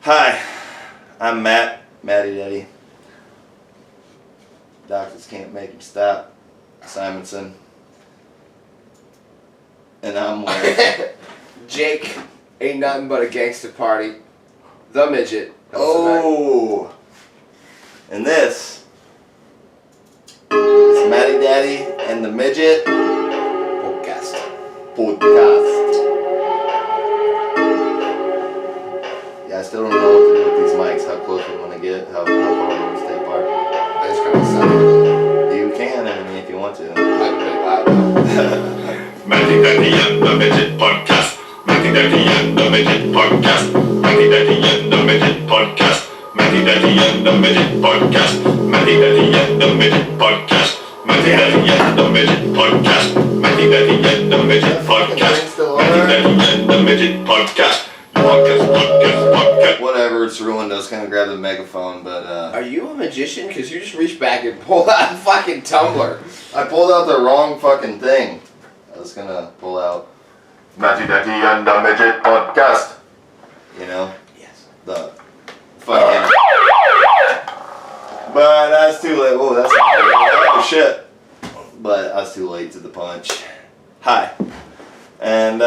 Hi, I'm Matty Daddy. Doctors can't make him stop. Simonson. And I'm with Jake, ain't nothing but a gangster party. The midget. Oh! And this is Matty Daddy and the Midget Podcast. Yeah, I still don't know what to do with these mics, how close we want to get, how far we want to stay apart. I just kind of suck. You can, I mean, if you want to. I'm really loud though. Matty Daddy and the Midget Podcast. Matty Daddy and the Midget Podcast. Matty Daddy and the Midget Podcast. Matty Daddy and the Midget Podcast. Matty Daddy and the Midget Podcast. Matty Daddy and the Midget Podcast. Matty Daddy and the Midget Podcast. Matty Daddy and the Midget Podcast. Podcast. Whatever, it's ruined. I was gonna grab the megaphone, but Are you a magician? Because you just reached back and pulled out a fucking tumbler. I pulled out the wrong fucking thing. I was gonna pull out, Matty Daddy and the Midget Podcast. you know, Yes. the fucking. But that's too late. Oh, that's oh shit. But I was too late to the punch. Hi, and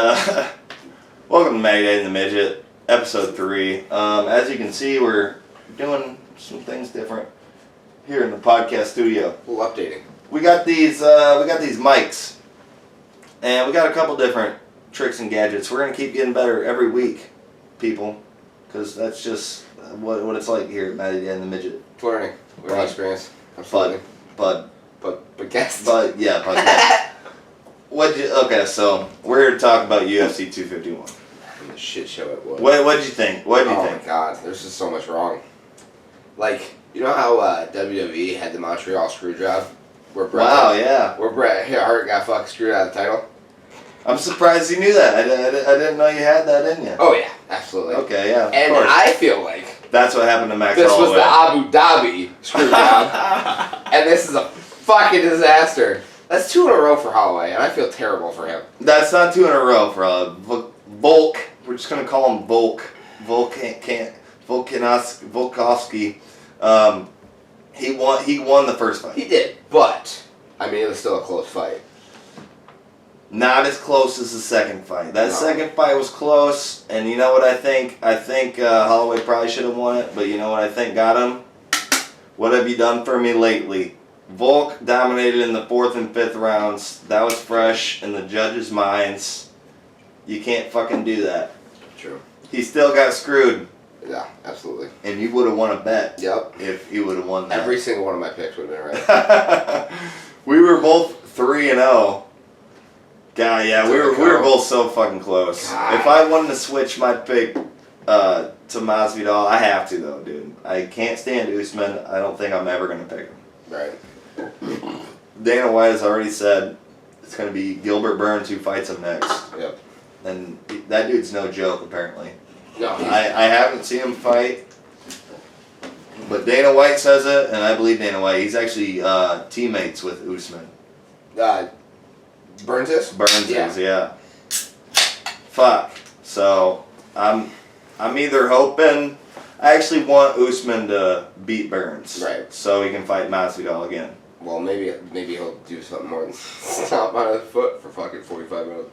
welcome to Matty Daddy and the Midget, episode 3. As you can see, we're doing some things different here in the podcast studio. A little updating. We got these mics. And we got a couple different tricks and gadgets. We're going to keep getting better every week, people. Because that's just what it's like here at Matty Daddy and the Midget. Learning. Learning Bud. experience. Absolutely. But guests. yeah, okay, so we're here to talk about UFC 251. And the shit show it was. What'd you think? What'd you Oh think? my god, there's just so much wrong. Like, you know how WWE had the Montreal Screwjob? Where Bret Hart got fucking screwed out of the title? I'm surprised you knew that. I didn't know you had that in you. Oh yeah, absolutely. Okay, yeah, of And course. I feel like That's what happened to Max this was Holloway. the Abu Dhabi Screwjob, and this is a fucking disaster. That's 2 in a row for Holloway, and I feel terrible for him. That's not 2 in a row for Volk. We're just gonna call him Volk. Volkovsky. He won the first fight. He did, but I mean it was still a close fight. Not as close as the second fight. That No. second fight was close, and you know what I think? I think Holloway probably should have won it, but you know what I think got him? What have you done for me lately? Volk dominated in the 4th and 5th rounds. That was fresh in the judges' minds. You can't fucking do that. True. He still got screwed, Yeah, absolutely. and you would have won a bet Yep. if he would have won that. Every single one of my picks would have been right. We were both 3-0. God, yeah, we were both so fucking close. God. If I wanted to switch my pick to Masvidal, I have to though, dude. I can't stand Usman. I don't think I'm ever gonna pick him. Right. Dana White has already said it's gonna be Gilbert Burns who fights him next, Yep. and that dude's no joke apparently. No. I haven't seen him fight, but Dana White says it, and I believe Dana White. He's actually teammates with Usman. Burns is? Burns is, yeah. Fuck. So I'm either hoping. I actually want Usman to beat Burns, Right. So he can fight Masvidal again. Well, maybe he'll do something more than stomp on his foot for fucking 45 minutes.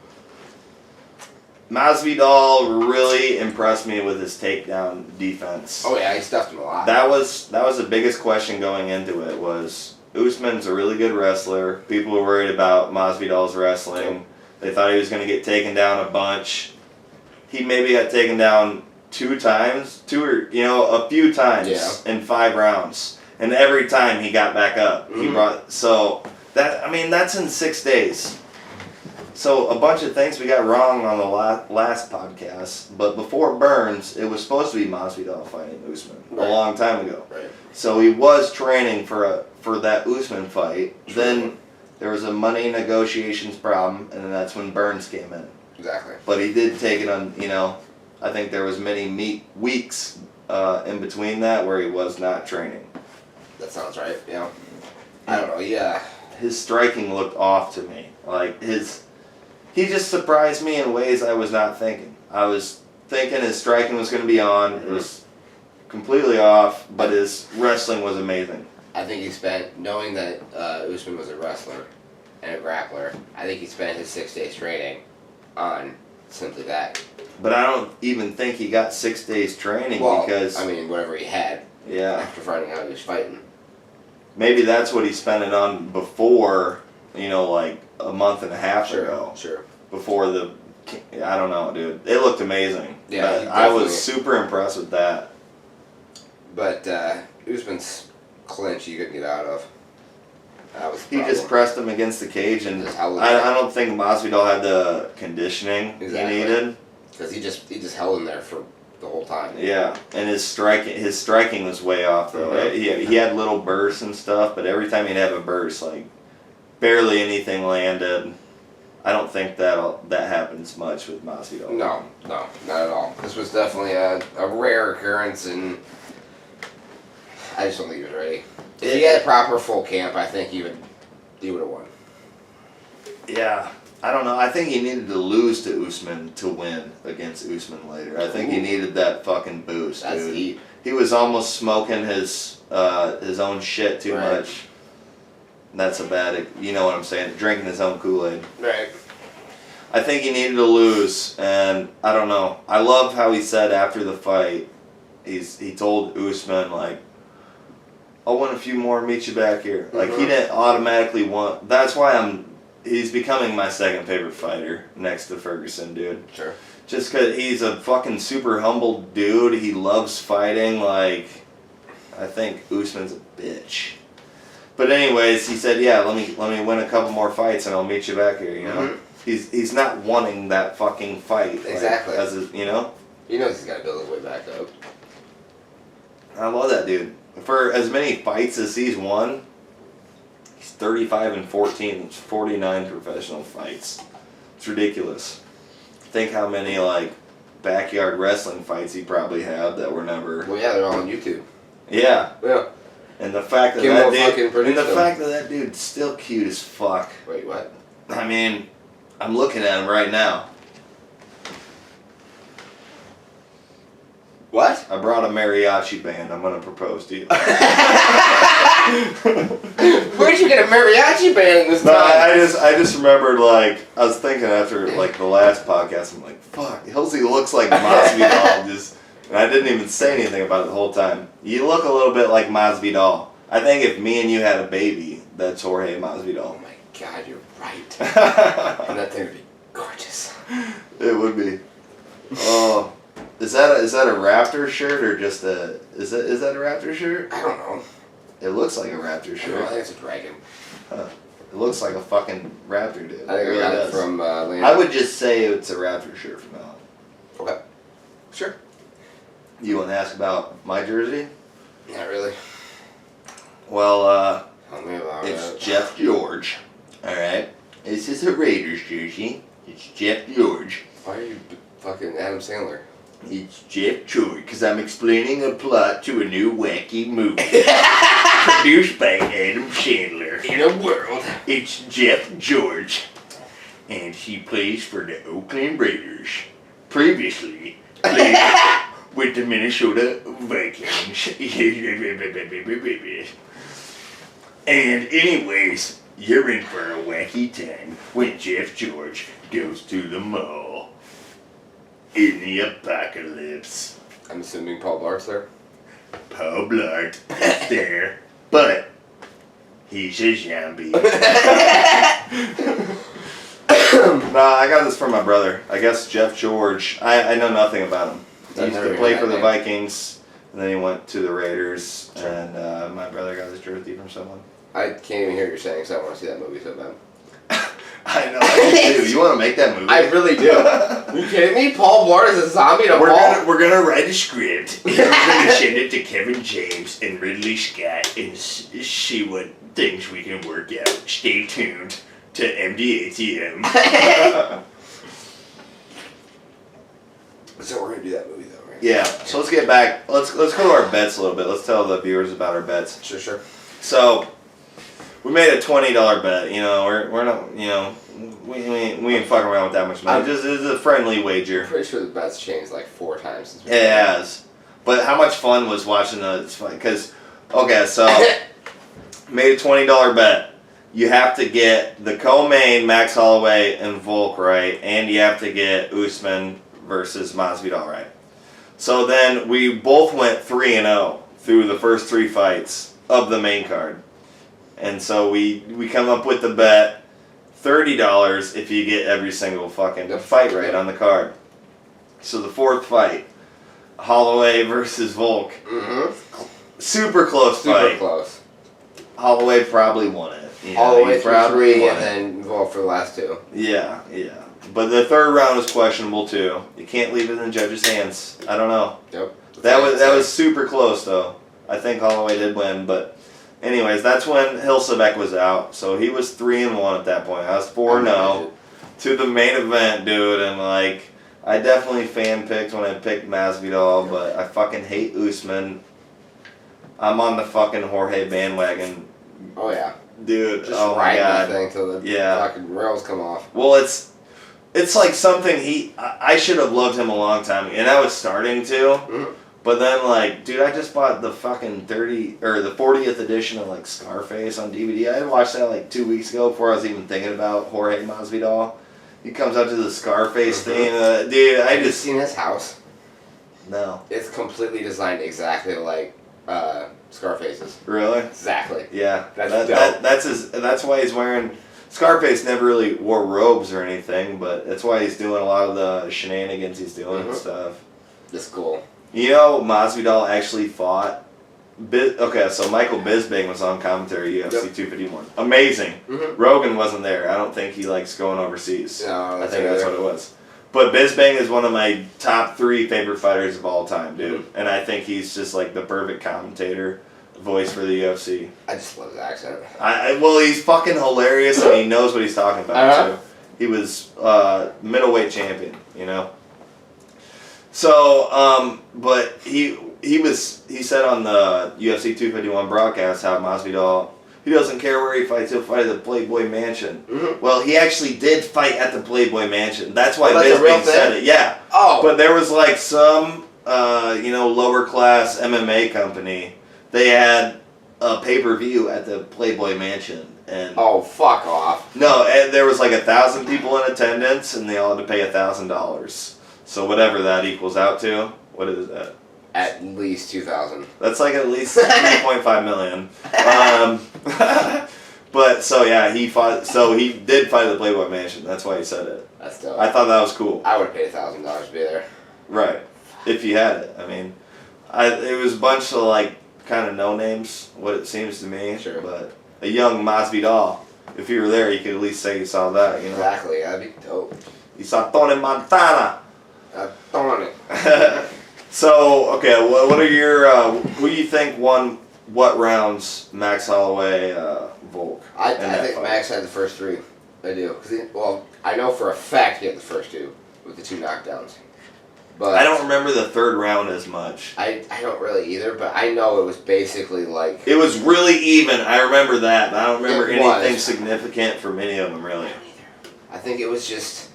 Masvidal really impressed me with his takedown defense. Oh yeah, he stuffed him a lot. That was the biggest question going into it was Usman's a really good wrestler. People were worried about Masvidal's wrestling. They thought he was going to get taken down a bunch. He maybe got taken down a few times in 5 rounds, and every time he got back up, he brought. So that's in 6 days. So a bunch of things we got wrong on the last podcast, but before Burns, it was supposed to be Masvidal fighting Usman a long time ago. Right. So he was training for that Usman fight. Then there was a money negotiations problem, and then that's when Burns came in. Exactly. But he did take it on. I think there was many weeks in between that where he was not training. That sounds right. Yeah. I don't know. Yeah. His striking looked off to me. Like he just surprised me in ways I was not thinking. I was thinking his striking was going to be on. It was completely off, but his wrestling was amazing. I think he spent, knowing that Usman was a wrestler and a grappler, I think he spent his 6 days training on simply that. But I don't even think he got 6 days training because... I mean, whatever he had. Yeah. After finding out he was fighting. Maybe that's what he spent it on before, like a month and a half ago. Sure. Before I don't know, dude. It looked amazing. Yeah, I was super impressed with that. But Usman's clinch you couldn't get out of. He just pressed him against the cage, and I don't think Masvidal had the conditioning he needed. Because he just held him there for the whole time. Yeah, and his striking was way off though. Mm-hmm. He had little bursts and stuff, but every time he'd have a burst, like barely anything landed. I don't think that happens much with Masvidal. No, not at all. This was definitely a rare occurrence, and I just don't think he was ready. If he had a proper full camp, I think he would have won. Yeah, I don't know. I think he needed to lose to Usman to win against Usman later. I think he needed that fucking boost, That's dude. deep. He was almost smoking his own shit too much. That's a bad, you know what I'm saying, drinking his own Kool-Aid. Right. I think he needed to lose, and I don't know. I love how he said after the fight, he told Usman, like, I'll win a few more, meet you back here. Like, he didn't automatically want, that's why he's becoming my second favorite fighter next to Ferguson, dude. Sure. Just because he's a fucking super humble dude, he loves fighting, like, I think Usman's a bitch. But anyways, he said, yeah, let me win a couple more fights and I'll meet you back here, you know? Mm-hmm. He's not wanting that fucking fight. Exactly. Like, He knows he's got to build his way back up. I love that dude. For as many fights as he's won, he's 35-14. It's 49 professional fights. It's ridiculous. Think how many, like, backyard wrestling fights he probably had that were never... Well, yeah, they're all on YouTube. Yeah. Yeah. And the fact that that dude's still cute as fuck. Wait, what? I mean, I'm looking at him right now. What? I brought a mariachi band. I'm gonna propose to you. Where'd you get a mariachi band this time? No, I just remembered, like, I was thinking after, like, the last podcast, I'm like, fuck, Hilsey looks like Masvidal, and I didn't even say anything about it the whole time. You look a little bit like Masvidal. I think if me and you had a baby, that's Jorge Masvidal. Oh my god, you're right. And that thing would be gorgeous. It would be. Oh, is that a Raptor shirt or just a? Is that a Raptor shirt? I don't know. It looks like a Raptor shirt. I think it's a dragon. Huh. It looks like a fucking Raptor, dude. I think I got it from Leonardo. I would just say it's a Raptor shirt from now on. Okay. Sure. You want to ask about my jersey? Not really. Well, Tell me about it's Jeff George. All right. This is a Raiders jersey. It's Jeff George. Why are you fucking Adam Sandler? It's Jeff George because I'm explaining a plot to a new wacky movie produced by Adam Sandler. In a world. It's Jeff George, and he plays for the Oakland Raiders. Previously played with the Minnesota Vikings. And anyways, you're in for a wacky time when Jeff George goes to the mall in the apocalypse. I'm assuming Paul Blart's there? Paul Blart is there, but he's a zombie. Nah, I got this from my brother. I guess Jeff George, I know nothing about him. He used to play for the Vikings, and then he went to the Raiders, and my brother got his jersey from someone. I can't even hear what you're saying, so I want to see that movie so bad. I know, I do. You want to make that movie? I really do. Are you kidding me? Paul Blart is a zombie to Paul? We're gonna write a script, and we're gonna send it to Kevin James and Ridley Scott, and see what things we can work out. Stay tuned to MDATM. So we're gonna do that movie though, right? Yeah. So let's get back. Let's go to our bets a little bit. Let's tell the viewers about our bets. Sure. So we made a $20 bet. You know, we're not. You know, we ain't fucking around with that much money. Just it's a friendly wager. I'm pretty sure the bet's changed like 4 times since we It has. But how much fun was watching this fight? Because, okay, so made a $20 bet. You have to get the co-main Max Holloway and Volk right, and you have to get Usman versus Masvidal right. So then we both went 3-0 through the first 3 fights of the main card. And so we come up with the bet, $30 if you get every single fucking fight right on the card. So the 4th fight, Holloway versus Volk. Mm-hmm. Super close fight. Super close. Holloway probably won it. You All know, the way he through probably 3 won and it. then Volk for the last 2. Yeah. But the 3rd round was questionable too. You can't leave it in the judges' hands. I don't know. Yep. That was super close though. I think Holloway did win, but anyways, that's when Hilsebeck was out. So he was 3-1 at that point. I was 4-0 to the main event, dude, and like I definitely fan picked when I picked Masvidal, but I fucking hate Usman. I'm on the fucking Jorge bandwagon. Oh yeah. Dude, Just oh my riding god. the thing till the fucking rails come off. Well, it's like something I should have loved him a long time, and I was starting to. Mm-hmm. But then, like, dude, I just bought the fucking 40th edition of like Scarface on DVD. I watched that like 2 weeks ago before I was even thinking about Jorge Masvidal. He comes out to the Scarface thing, dude. Have you seen his house? No. It's completely designed exactly like Scarface's. Really? Exactly. Yeah. That's dope. That's why he's wearing. Scarface never really wore robes or anything, but that's why he's doing a lot of the shenanigans he's doing and stuff. That's cool. You know, Masvidal actually fought. Okay, so Michael Bisping was on commentary, UFC 251. Amazing. Mm-hmm. Rogan wasn't there. I don't think he likes going overseas. No, I think that's what it was. But Bisping is one of my top 3 favorite fighters of all time, dude. Mm-hmm. And I think he's just like the perfect commentator, voice for the UFC. I just love his accent. Well, he's fucking hilarious and he knows what he's talking about too. He was middleweight champion, you know. So, but he said on the UFC 251 broadcast how Masvidal, he doesn't care where he fights, he'll fight at the Playboy Mansion. Mm-hmm. Well, he actually did fight at the Playboy Mansion. That's why Bisping said it. Yeah. Oh. But there was like some, lower class MMA company. They had a pay-per-view at the Playboy Mansion. And oh, fuck off. No, and there was like 1,000 people in attendance, and they all had to pay $1,000. So whatever that equals out to, what is that? At least 2,000. That's like at least 3.5 million. But so yeah, he fought. So he did fight at the Playboy Mansion. That's why he said it. That's dope. I thought that was cool. I would have paid $1,000 to be there. Right, if you had it. I mean, it was a bunch of like kind of no names. What it seems to me. Sure. But a young Masvidal. If you were there, you could at least say you saw that. You know. Exactly. That'd be dope. You saw Tony Montana. Darn it. So, okay, what are your, who do you think won what rounds, Max Holloway, Volk? I think Max had the first 3. I do. Well, I know for a fact he had the first 2 with the 2 knockdowns. But I don't remember the 3rd round as much. I don't really either, but I know it was basically like... It was really even, I remember that, but I don't remember It anything was. significant from any of them, really. I think it was just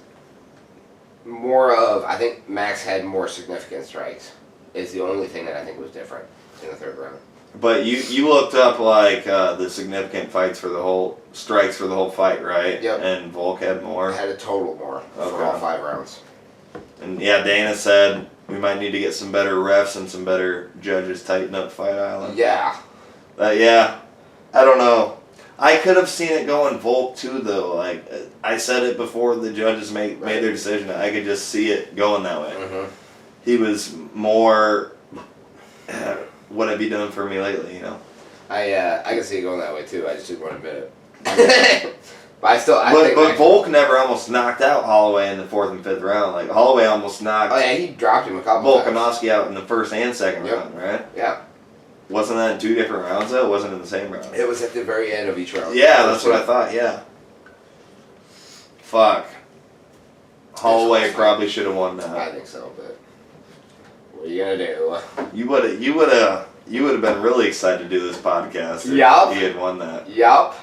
more of... I think Max had more significant strikes. Is the only thing that I think was different in the 3rd round. But you looked up, like, the significant strikes for the whole fight, right? Yep. And Volk had more? I had a total more for all 5 rounds. And yeah, Dana said we might need to get some better refs and some better judges, tighten up Fight Island. Yeah. Yeah, I don't know. I could have seen it going Volk too, though. Like I said it before the judges made their decision. I could just see it going that way. Mm-hmm. He was more. What have you done for me lately? You know. I can see it going that way too. I just didn't want to admit it. But But Volk never almost knocked out Holloway in the 4th and 5th round. Like Holloway almost knocked. Oh yeah, he dropped him a couple times. Volkanovski out in the 1st and 2nd round, right? Yeah. Wasn't that in 2 different rounds though? It wasn't in the same round. It was at the very end of each round. Yeah, that's what I thought. Yeah. Fuck. Holloway probably should have won that. I think so, but what are you gonna do? You would have been really excited to do this podcast if Yup. he had won that. Yup.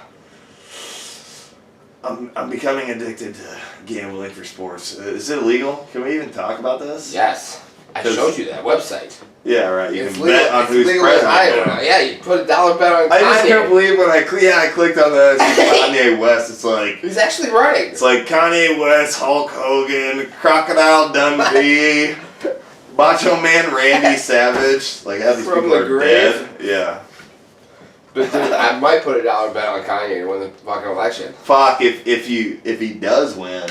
I'm becoming addicted to gambling for sports. Is it illegal? Can we even talk about this? Yes. I showed you that website. Yeah, right. You It's can legal, bet on it's who's legal in president. Iowa now. now. Yeah, you put a dollar bet on Kanye. I just can't believe when I clicked on that. It's Kanye West. It's like He's actually running. it's like Kanye West, Hulk Hogan, Crocodile Dundee, Macho Man Randy Savage. Like how these From people the are grave? dead. Yeah. But dude, I might put a dollar bet on Kanye to win the fucking election. Fuck if he does win,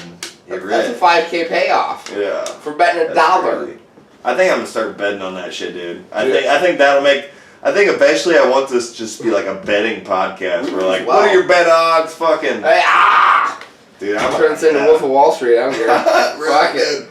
you're That's a rich. $5K payoff Yeah. for betting a That's dollar. crazy. I think I'm gonna start betting on that shit, dude. I think that'll make. I think eventually I want this to just be like a betting podcast. Where like, Wow. what are your bet odds? Fucking, Hey, dude, I'm turns into Wolf of Wall Street. I don't care. Fuck it.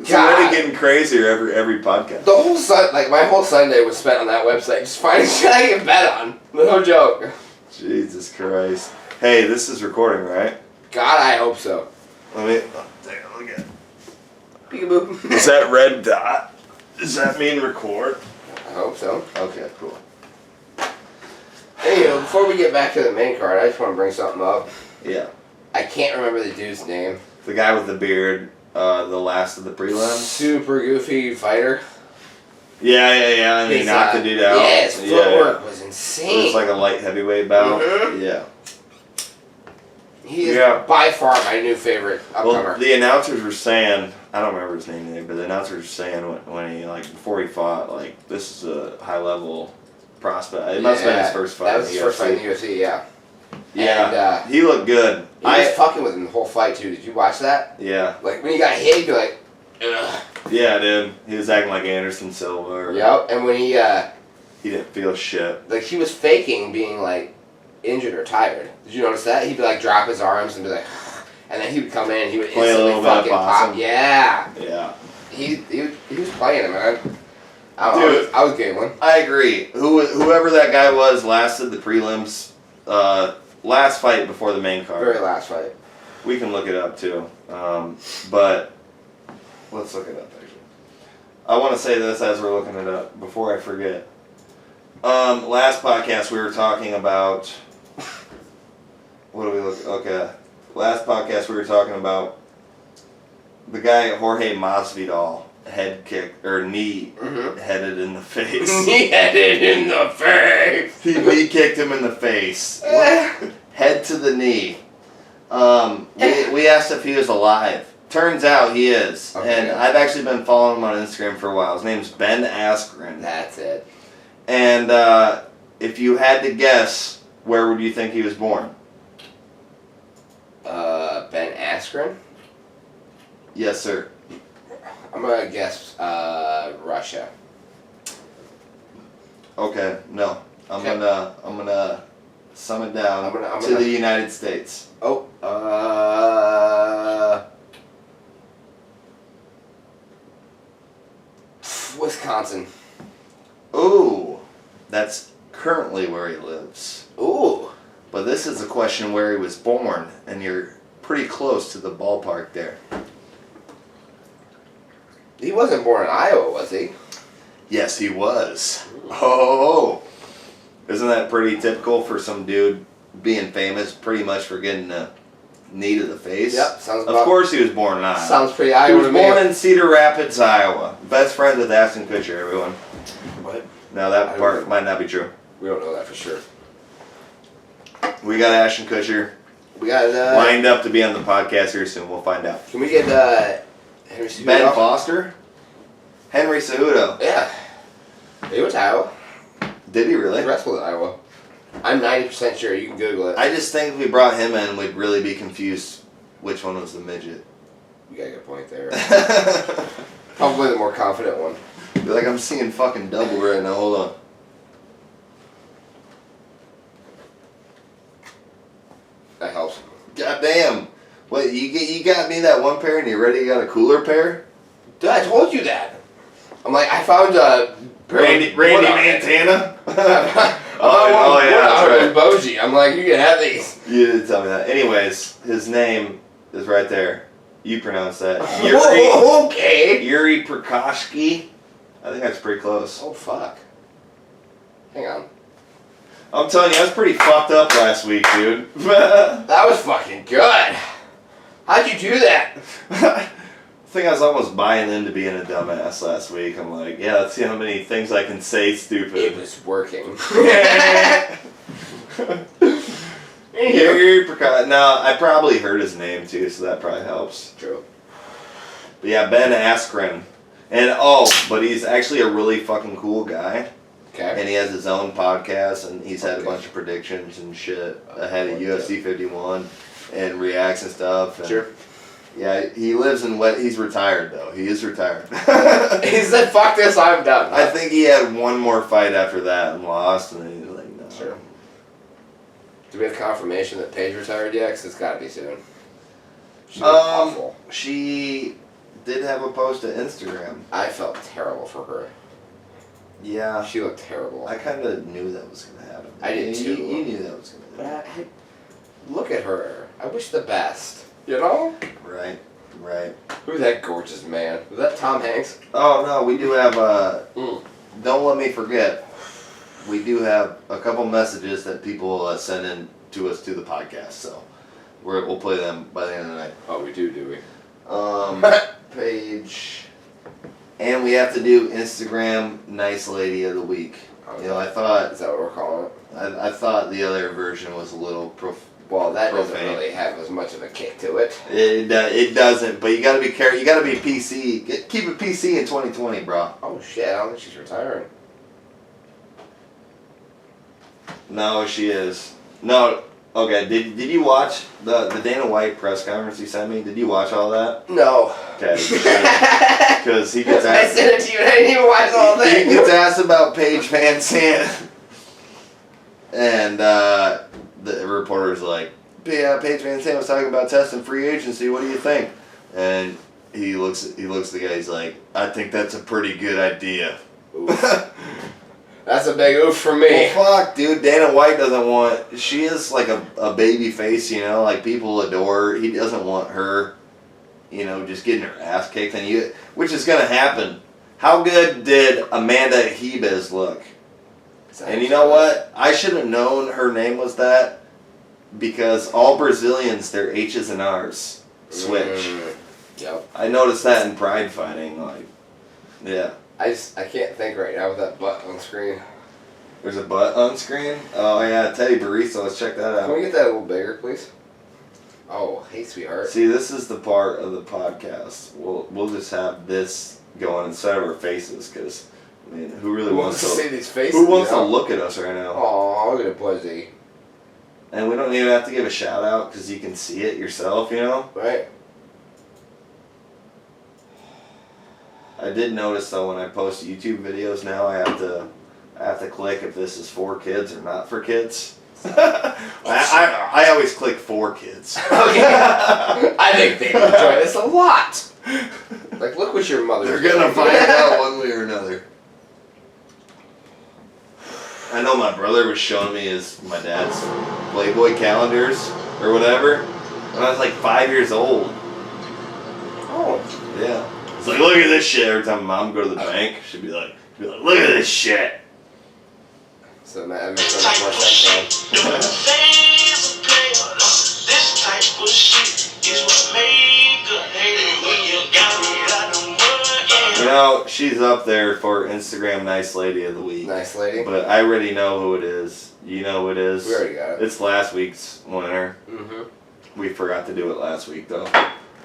It's God. already getting crazier every podcast. The whole my whole Sunday was spent on that website, just finding shit I can bet on. No joke. Jesus Christ. Hey, this is recording, right? God, I hope so. Let me take a look at. Peekaboo. Is that red dot? Does that mean record? I hope so. Okay, cool. Anyway, before we get back to the main card, I just want to bring something up. Yeah. I can't remember the dude's name. The guy with the beard, the last of the prelims. Super goofy fighter. Yeah. And he His, knocked the dude out. Yeah, his footwork was It insane. was like a light heavyweight bout. Mhm. Yeah. He is Yeah. by far my new favorite upcomer. Well, the announcers were saying, I don't remember his name today, but the announcers were saying when he, like, before he fought, like, this is a high level prospect. It must have been his first fight. That was in his the first fight in UFC. the UFC, yeah. Yeah. And he looked good. he was fucking with him the whole fight, too. Did you watch that? Yeah. Like, when he got hit, you're like, ugh. Yeah, dude. He was acting like Anderson Silva. Or Yep, and when he didn't feel shit. like, he was faking being, like, injured or tired. Did you notice that? He'd be like, drop his arms and be like, and then he would come in and he would Play a instantly little bit of fucking pop. possum. Yeah. Yeah. He was playing him, man. I don't know, Dude. I was giggling. I agree. Whoever that guy was lasted the prelims, last fight before the main card. Very last fight. We can look it up too. But let's look it up actually. I want to say this as we're looking it up before I forget. Last podcast we were talking about. What do we look? Okay. Last podcast we were talking about the guy Jorge Masvidal head kick or knee headed in the face. Knee headed in the face. He knee kicked him in the face. Head to the knee. We asked if he was alive. Turns out he is. Okay. And I've actually been following him on Instagram for a while. His name's Ben Askren. That's it. And if you had to guess, where would you think he was born? Ben Askren? Yes, sir. I'm gonna guess Russia. Okay, no. I'm Okay. gonna sum it down I'm to gonna- the United States. Oh, Wisconsin. Ooh, that's currently where he lives. Ooh. But this is a question where he was born, and you're pretty close to the ballpark there. He wasn't born in Iowa, was he? Yes, he was. Oh, isn't that pretty typical for some dude being famous pretty much for getting a knee to the face? Yep, sounds Of about- course he was born in Iowa. Sounds pretty He Iowa was to me. born in Cedar Rapids, Iowa. Best friends with Ashton Kutcher, everyone. What? Now that part might not be true. We don't know that for sure. We got Ashton Kutcher We got lined up to be on the podcast here soon. We'll find out. Can we get Henry Cejudo? Ben Foster? Henry Cejudo. Yeah. He went to Iowa. Did he He really? wrestled in Iowa. I'm 90% sure. You can Google it. I just think if we brought him in, we'd really be confused which one was the midget. You got a good point there. Probably the more confident one. Be like, I'm seeing fucking double right now. Hold on. That helps. God damn. What, you got me that one pair and you already got a cooler pair? Dude, I told you that. I'm like, I found Randy Montana? Oh yeah, that's right. Boji. I'm like, you can have these. You did tell me that. Anyways, his name is right there. You pronounce that. Okay. Yuri Prokashki. I think that's pretty close. Oh, fuck. Hang on. I'm telling you, I was pretty fucked up last week, dude. That was fucking good. How'd you do that? think I was almost buying into being a dumbass last week. I'm like, yeah, let's see how many things I can say stupid. It was working. No, I probably heard his name too, so that probably helps. True. But yeah, Ben Askren. And but he's actually a really fucking cool guy. Okay. And he has his own podcast, and he's had a bunch of predictions and shit ahead of UFC 51 and reacts and stuff. And Sure. Yeah, he lives in he's retired though. He is retired. He said, "Fuck this, I'm done." I think he had one more fight after that and lost, and then he was like, no. Sure. Do we have confirmation that Paige retired yet? 'Cause it's got to be soon. She was awful. She did have a post to Instagram. I felt terrible for her. Yeah. She looked terrible. I kind of knew that was going to happen. I did too. You knew that was going to happen. But look at her. I wish the best. You know? Right. Who's that gorgeous man? Was that Tom Hanks? Oh, no, we do have, don't let me forget, we do have a couple messages that people send in to us to the podcast, so we'll play them by the end of the night. Oh, we do we? Page, and we have to do Instagram Nice Lady of the Week. Okay. You know, I thought, Is that what we're calling it? I thought the other version was a little Well, that doesn't profane. really have as much of a kick to it. It doesn't, but you gotta be careful. You gotta be PC. Keep it PC in 2020, bro. Oh shit, I don't think she's retiring. No, she is. No, okay. Did you watch the Dana White press conference you sent me? Did you watch all that? No. Okay. Because he gets I asked. sent it to you and I didn't even watch the whole He thing. gets asked about Paige Van Sant, and the reporter's like, "Yeah, Paige Van Sant was talking about testing free agency. What do you think?" And he looks at the guy. He's like, "I think that's a pretty good idea." That's a big oof for me. Well, fuck, dude. Dana White doesn't want. She is like a baby face, you know. Like people adore her. He doesn't want her, you know, just getting her ass kicked, which is gonna happen. How good did Amanda Hebes look? And you know what? I should have known her name was that because all Brazilians, their H's and R's switch. Yep. I noticed that in pride fighting. Like, yeah. I can't think right now with that butt on screen. There's a butt on screen? Oh, yeah, Teddy Barista. Let's check that out. Can we get that a little bigger, please? Oh, hey, sweetheart. See, this is the part of the podcast. We'll just have this going instead of our faces, because, I mean, who really wants to see these faces? Who wants to look at us right now? Oh, look at Buzzy. And we don't even have to give a shout out, because you can see it yourself, you know? Right. I did notice though when I post YouTube videos now, I have to click if this is for kids or not for kids. I always click for kids. Okay. I think they enjoy this a lot. Like, look what your mother. They're gonna find out one way or another. I know my brother was showing me my dad's Playboy calendars or whatever when I was like 5 years old. Oh. Yeah. It's like, look at this shit. Every time mom go to the bank, she'd be like, look at this shit. So that makes so much more sense. This type of shit is what make a hater when you got them work. You know, she's up there for Instagram Nice Lady of the Week. Nice lady. But I already know who it is. You know who it is. We already got it. It's last week's winner. Mm-hmm. We forgot to do it last week, though.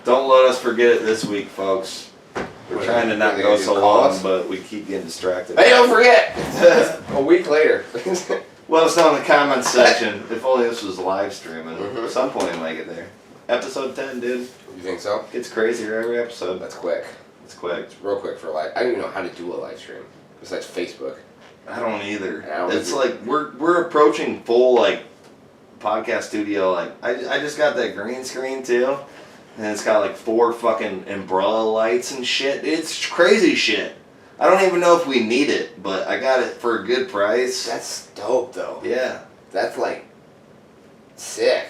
Don't let us forget it this week, folks. We're trying to not go so long, but we keep getting distracted. Hey, don't forget! A week later. Let us know in the comments section. If only this was live streaming. Mhm. At some point, we might get there. Episode 10, dude. You think so? Gets crazier every episode. That's quick. It's quick. It's real quick for a live. I don't even know how to do a live stream besides Facebook. I don't either. I don't It's either. like we're approaching full like podcast studio. Like I just got that green screen too, and it's got like 4 fucking umbrella lights and shit. It's crazy shit. I don't even know if we need it, but I got it for a good price. That's dope, though. Yeah. That's like sick.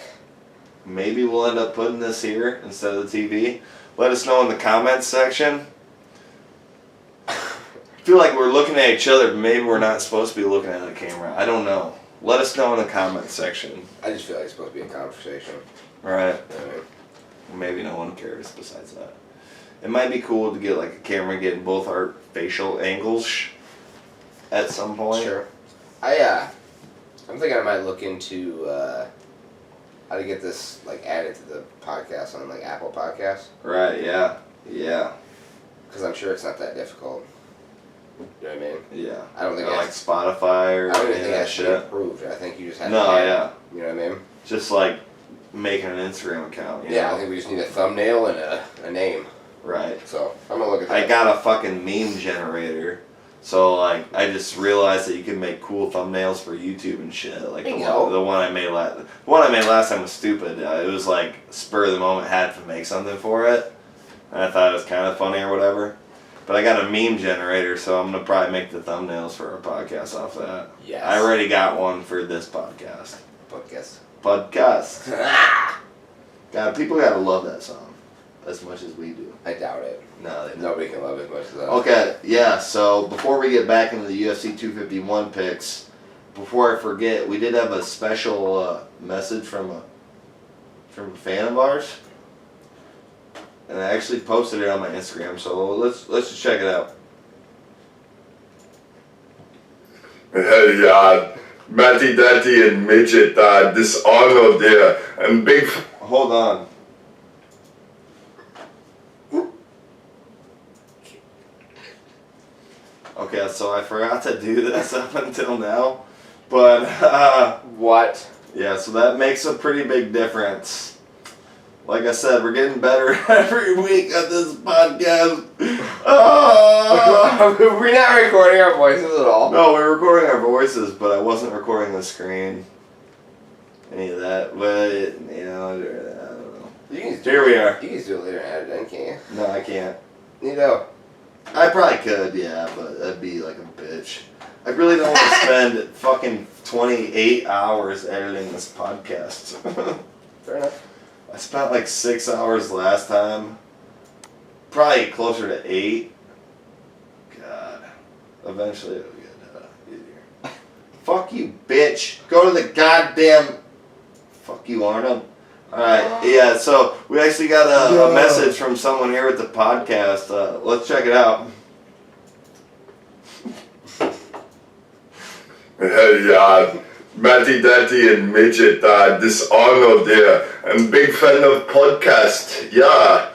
Maybe we'll end up putting this here instead of the TV. Let us know in the comments section. I feel like we're looking at each other, but maybe we're not supposed to be looking at the camera. I don't know. Let us know in the comments section. I just feel like it's supposed to be a conversation. Alright. Alright. Maybe no one cares besides that. it might be cool to get like a camera getting both our facial angles at some point. Sure. I'm thinking I might look into how to get this like added to the podcast on like Apple Podcasts. Right, yeah. Yeah. Because I'm sure it's not that difficult. You know what I mean? Yeah. I don't think Or it like has, Spotify or I don't even any think of it that has to be shit. approved. I think you just have No, to add, yeah. You know what I mean? Just like making an Instagram account. You Yeah, know? I think we just need a thumbnail and a name. Right. So I'm gonna look at that. I got a fucking meme generator. So like I just realized that you can make cool thumbnails for YouTube and shit. Like the one I made last time was stupid. It was like spur of the moment, had to make something for it, and I thought it was kind of funny or whatever. But I got a meme generator, so I'm gonna probably make the thumbnails for our podcast off that. Yes. I already got one for this podcast. Podcast. God, people gotta love that song as much as we do. I doubt it. No, they don't. Nobody can love it as much as that. Okay, yeah, so before we get back into the UFC 251 picks, before I forget, we did have a special message from a fan of ours. And I actually posted it on my Instagram, so let's just check it out. Hey, Matty Daddy and Midget, this Arnold here, and big. Hold on. Okay, so I forgot to do this up until now, but What? yeah, so that makes a pretty big difference. Like I said, we're getting better every week at this podcast. Oh! We're not recording our voices at all. No, we're recording our voices, but I wasn't recording the screen. Any of that, but you know, I don't know. You can just Here we are. You can just do it later and add it in, can't No, I can't. you? You know. I probably could, yeah, but that'd be like a bitch. I really don't want to spend fucking 28 hours editing this podcast. Fair enough. I spent like 6 hours last time. Probably closer to 8. God. Eventually it'll get easier. Fuck you, bitch. Go to the goddamn... Fuck you, Arnold. Alright, yeah, so we actually got a message from someone here at the podcast. Let's check it out. Hey, Matty Daddy and Midget, this Arnold here, I'm big fan of podcast. Yeah,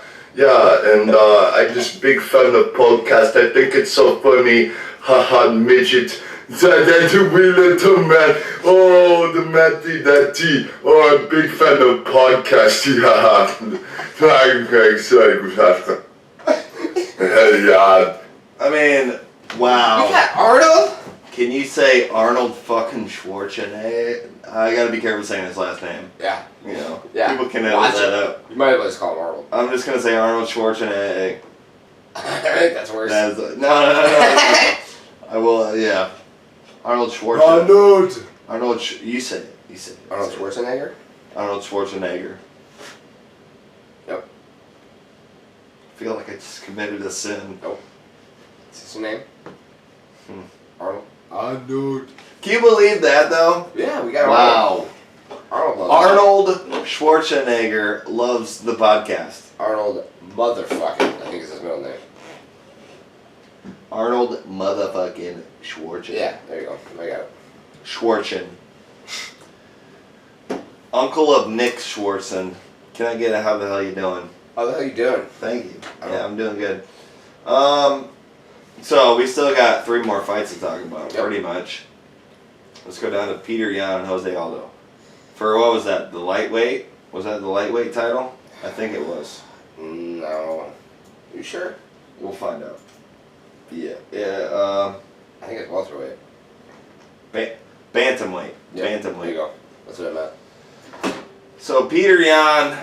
and I'm just big fan of podcast. I think it's so funny. Haha, Midget. That's a wee little man. Oh, the Matty Daddy. Oh, I'm big fan of podcast. Yeah. Hey, I mean, wow. You got Arnold? Can you say Arnold fucking Schwarzenegger? I gotta be careful saying his last name. Yeah. You know, Yeah. people can edit Watch that it. up. You might as well just call him Arnold. I'm just gonna say Arnold Schwarzenegger. I think that's worse. No. I will, yeah. Arnold Schwarzenegger. You say it. You say it. Arnold Schwarzenegger? Arnold Schwarzenegger. Yep. I feel like I just committed a sin. Nope. Is this your name? Arnold? Arnold. Can you believe that though? Yeah, we got Wow. Arnold. Arnold loves Arnold Schwarzenegger loves the podcast. Arnold motherfucking, I think is his middle name. Arnold motherfucking Schwarzenegger. Yeah, there you go. I got it. Schwarzen. Uncle of Nick Schwarzen. Can I get a how the hell you doing? How the hell you doing? Thank you. Yeah, I'm doing good. So we still got 3 more fights to talk about, Yep. pretty much. Let's go down to Peter Yan and Jose Aldo. For what was that? The lightweight? Was that the lightweight title? I think it was. No. You sure? We'll find out. Yeah. I think it's welterweight. Bantamweight. Yep. There you Bantamweight. go. That's what I meant. So Peter Yan,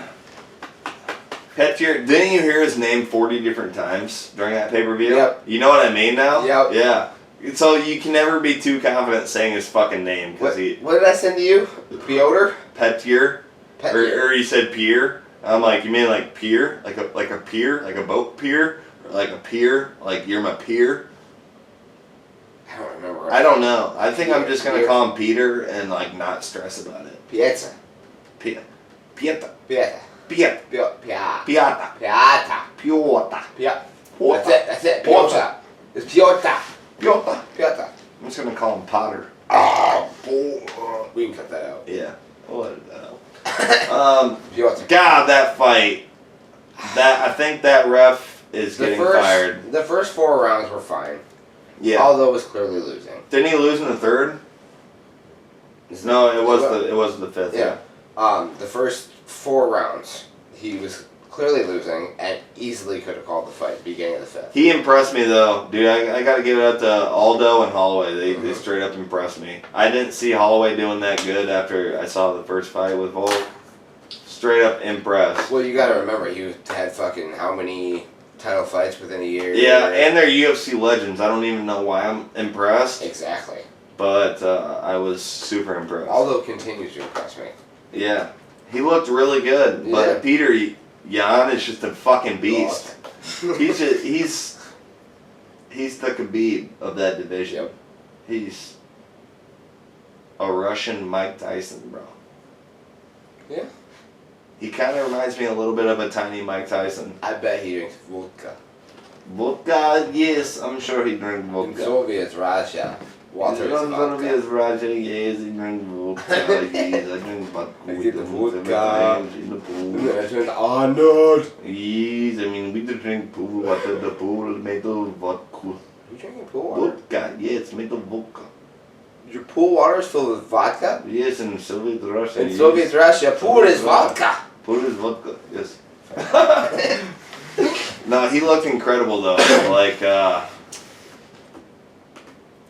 Petier, didn't you hear his name 40 different times during that pay-per-view? Yep. You know what I mean now? Yep. Yeah. So you can never be too confident saying his fucking name because What did I send to you? Piotr? Petier, Petier. or you said pier. I'm like, you mean like pier, like a pier, like a boat pier, or like a pier, like you're my peer. I don't remember. I don't know. I think I'm just gonna Pier. call him Peter and like not stress about it. Piazza. Pieta. Piazza. Pieta. Piazza. Piata. Piazza. Piota. Yeah. Piota. That's it. Piota. It's Piota. Piota. Piota. I'm just gonna call him Potter. Ah, we can cut that out. Yeah. What the hell? Piota. God, that fight. I think that ref is getting fired. The first 4 rounds were fine. Yeah. Aldo was clearly losing. Didn't he lose in the third? No, it was the fifth. Yeah. The first 4 rounds, he was clearly losing and easily could have called the fight at the beginning of the fifth. He impressed me though, dude. I got to give it up to Aldo and Holloway. They straight up impressed me. I didn't see Holloway doing that good after I saw the first fight with Volk. Straight up impressed. Well, you got to remember, he had fucking how many title fights within a year? Yeah, and they're UFC legends. I don't even know why I'm impressed. Exactly. But I was super impressed. Aldo continues to impress me. Yeah, he looked really good. Yeah. But Peter Yan is just a fucking beast. He's the Khabib of that division. Yep. He's a Russian Mike Tyson, bro. Yeah. He kind of reminds me a little bit of a tiny Mike Tyson. I bet he drinks vodka. Vodka, yes, I'm sure he drinks In vodka. Soviet Russia, water is vodka. Yes, Roger, yes, he drinks vodka, yes, I drink vodka. I get the vodka. Sometimes in the pool. And then I turned to Arnold. Yes, I mean, we drink pool water, the pool made of vodka. You drinking pool water? Vodka, yes, made of vodka. Your pool water is filled with vodka? Yes, in Soviet Russia. In yes. Soviet Russia, pool is vodka. Pool is vodka, yes. No, he looked incredible though. Like,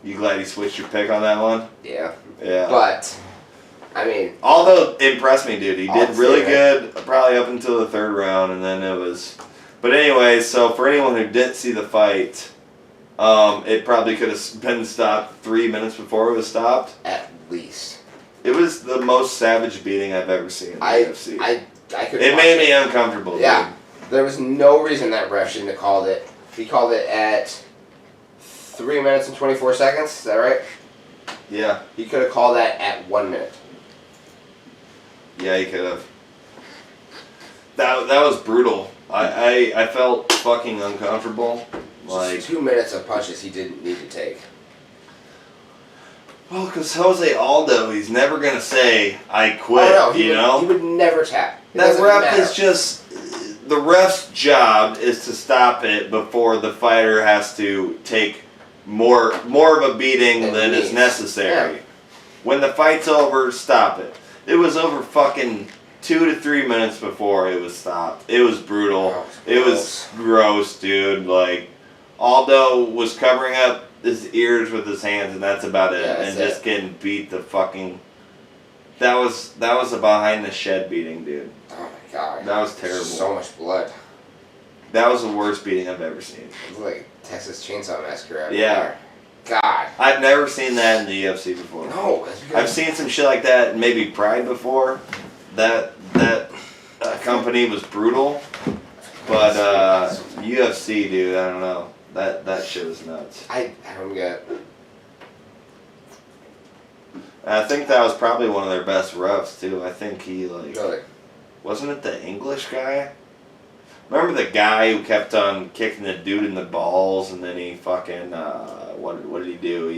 you glad you switched your pick on that one? Yeah. Yeah. But, I mean... Aldo impressed me, dude. He did really right? good, probably up until the third round, and then it was... But anyway, so for anyone who didn't see the fight, it probably could have been stopped 3 minutes before it was stopped. At least. It was the most savage beating I've ever seen in the UFC. I could It watch made me uncomfortable, Yeah. dude. There was no reason that ref shouldn't have called it. He called it at 3 minutes and 24 seconds. Is that right? Yeah. He could have called that at 1 minute. Yeah, he could have. That was brutal. I felt fucking uncomfortable. Like, Just 2 minutes of punches he didn't need to take. well, because Jose Aldo, he's never going to say, I quit, Oh, no, he you would never tap. It That doesn't ref matter. is just, the ref's job is to stop it before the fighter has to take more of a beating And than is needs. necessary. Yeah. When the fight's over, stop it. It was over fucking 2 to 3 minutes before it was stopped. It was brutal. Oh, It was gross, dude. Like, Aldo was covering up his ears with his hands, and that's about it. Yeah, and that's just getting beat the fucking... That was a behind the shed beating, dude. Oh my god. That was terrible. So much blood. That was the worst beating I've ever seen. It was like Texas Chainsaw Massacre out Yeah. there. God. I've never seen that in the UFC before. No. That's because I've seen some shit like that in maybe Pride before. That company was brutal. But UFC, dude, I don't know. That shit was nuts. I don't get. And I think that was probably one of their best refs too. I think he like Really? wasn't it the English guy? Remember the guy who kept on kicking the dude in the balls and then he fucking what did he do?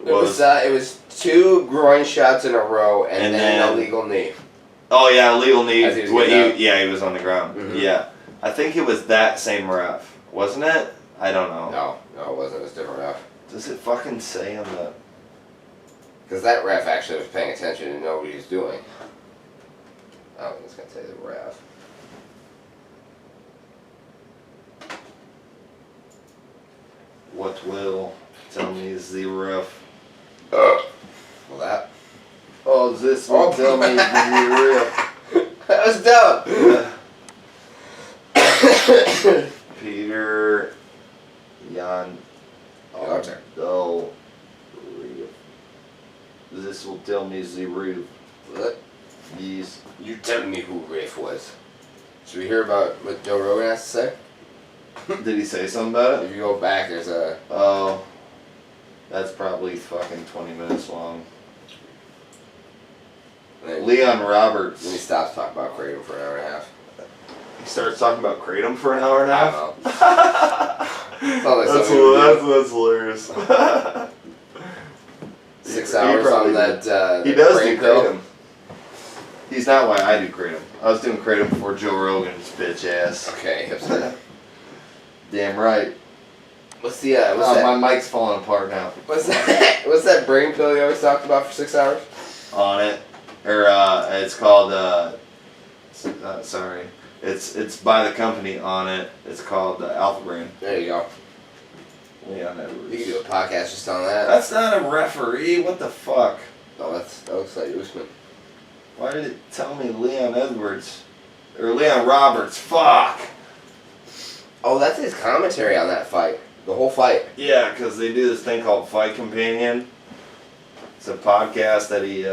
It was 2 groin shots in a row and then an illegal knee. Oh yeah, illegal knee. As he was getting He was on the ground. Mhm. Yeah, I think it was that same ref, wasn't it? I don't know. No, it wasn't. It was a different ref. Does it fucking say on the? Because that ref actually was paying attention and knew what he was doing. I was just gonna say the ref. What will tell me is the ref? Well, that. Oh, this will Oh. tell me is the ref. That was dumb. Peter Yan. Your turn. Oh, this will tell me is the ref. What? Yes. You tell me who Rafe was. Should we hear about what Joe Rogan has to say? Did he say something about it? If you go back, there's a. Oh, that's probably fucking 20 minutes long. Then Leon he Roberts. stops talking about Kratom for an hour and a half. He starts talking about Kratom for an hour and a I half. don't know. Sounds like something you would do. That's hilarious. 6 hours on that. He does brain do pill. Kratom. He's not why I do Kratom. I was doing Kratom before Joe Rogan's bitch ass. Okay, hipster. Damn right. What's the what's that? My mic's falling apart now. What's that? What's that brain pill you always talked about for 6 hours? On it, or it's called. Sorry, it's by the company On It. It's called Alpha Brain. There you go. Leon Edwards. You can do a podcast just on that. That's not a referee. What the fuck? Oh, that looks like Usman. Why did it tell me Leon Edwards or Leon Roberts? Fuck. Oh, that's his commentary on that fight. The whole fight. Yeah, because they do this thing called Fight Companion. It's a podcast that he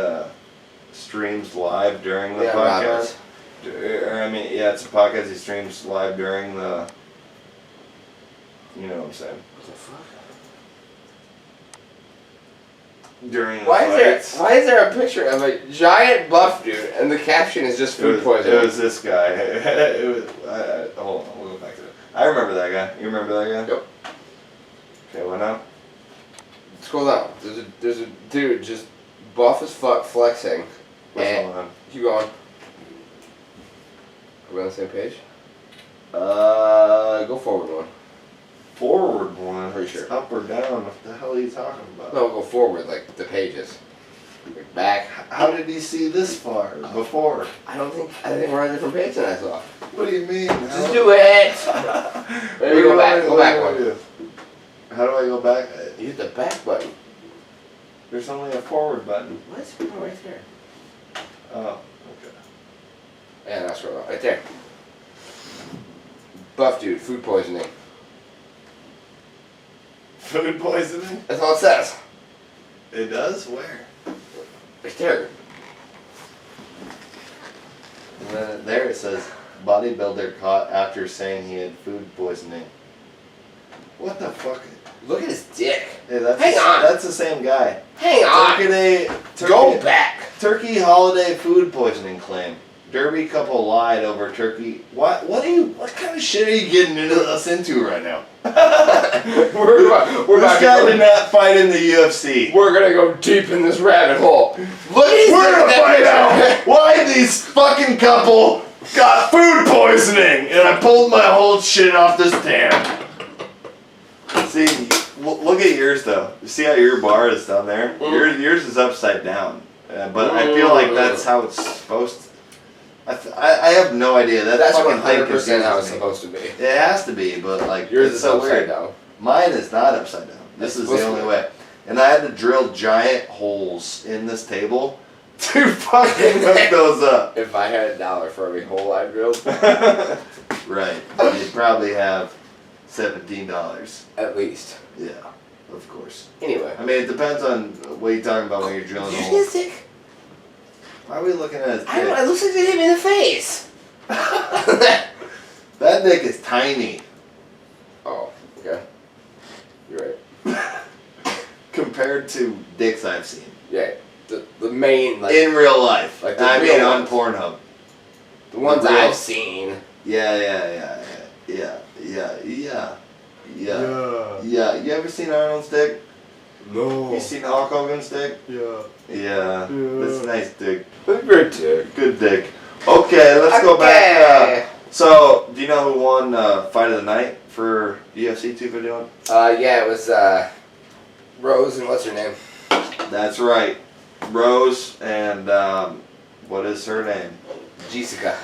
streams live during the Yeah, podcast. Roberts. It's a podcast he streams live during the. You know what I'm saying? What the fuck? During the Why fights. is there a picture of a giant buff dude and the caption is just food poisoning? It was this guy. Hold on, we'll go back to it. I remember that guy. You remember that guy? Yep. Okay, what now? Scroll down. There's a dude just buff as fuck flexing. What's And going on? keep going. Are we on the same page? Go forward one. Forward one. Pretty sure. Up or down? What the hell are you talking about? No, go forward like the pages. Like back. How did he see this far before? I think we're on a different page than I thought. What do you mean? Just do it. Maybe go back. Go back one. How do I go back? You hit the back button. There's only a forward button. What? Oh, right there. Oh, okay. Yeah, that's right there. Buff dude, food poisoning. Food poisoning? That's all it says. It does? Where? Right there. And then there it says, bodybuilder caught after saying he had food poisoning. What the fuck? Look at his dick. Hey, that's Hang on. That's the same guy. Hang on. Go back. Turkey holiday food poisoning claim. Derby couple lied over turkey. What kind of shit are you getting us into right now? This guy did not fight in the UFC. We're gonna go deep in this rabbit hole. Look at his We're gonna dick. find out why these fucking couple got food poisoning, and I pulled my whole shit off this damn. See, look at yours though. You see how your bar is down there? Yours is upside down, but I feel like that's how it's supposed to. I have no idea. That's fucking thing 100% how it's confuses me. supposed to be. It has to be, but like Yours it's is so upside weird. down. Mine is not upside down. This is the only way. And I had to drill giant holes in this table to fucking hook those up. If I had $1 for every hole I drilled, Right. You'd probably have $17. at least. Yeah, of course. Anyway. I mean, it depends on what you're talking about when you're drilling a Did you hole. see his dick? Why are we looking at his dick? I don't know. It looks like they hit me in the face. That dick is tiny Oh, okay. You're right. compared to dicks I've seen. Yeah. The main, like, In real life. Like the I real mean, on ones. Pornhub. the ones real- I've seen. Yeah. You ever seen Arnold's dick? No. You seen Hulk Hogan's dick? Yeah. Yeah. That's a nice dick. That's a great dick. Good dick. Okay, let's go back. So, do you know who won Fight of the Night for UFC 251? Yeah, it was, Rose and what's her name? That's right. Rose and, what is her name? Jessica.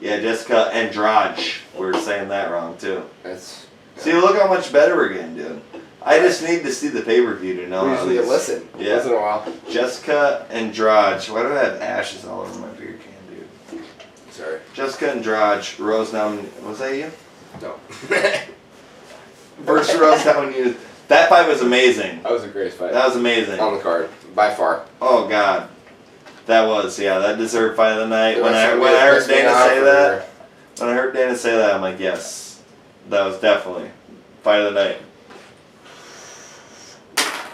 Yeah, Jessica Andrade. We're saying that wrong, too. That's. See, look how much better we're getting, dude. I just need to see the pay-per-view to know We how just need to these... listen. Yeah. Once in a while. Jessica Andrade. Why do I have ashes all over my beer can, dude? Sorry. Jessica Andrade, Rose nominated. Was that you? No. First Rose nominated. That fight was amazing. That was the greatest fight. That was amazing. On the card. By far. Oh, God. That was, that deserved Fight of the Night. It When was I something heard that pissed me Dana off say for- that, I'm like, yes. That was definitely Fight of the Night.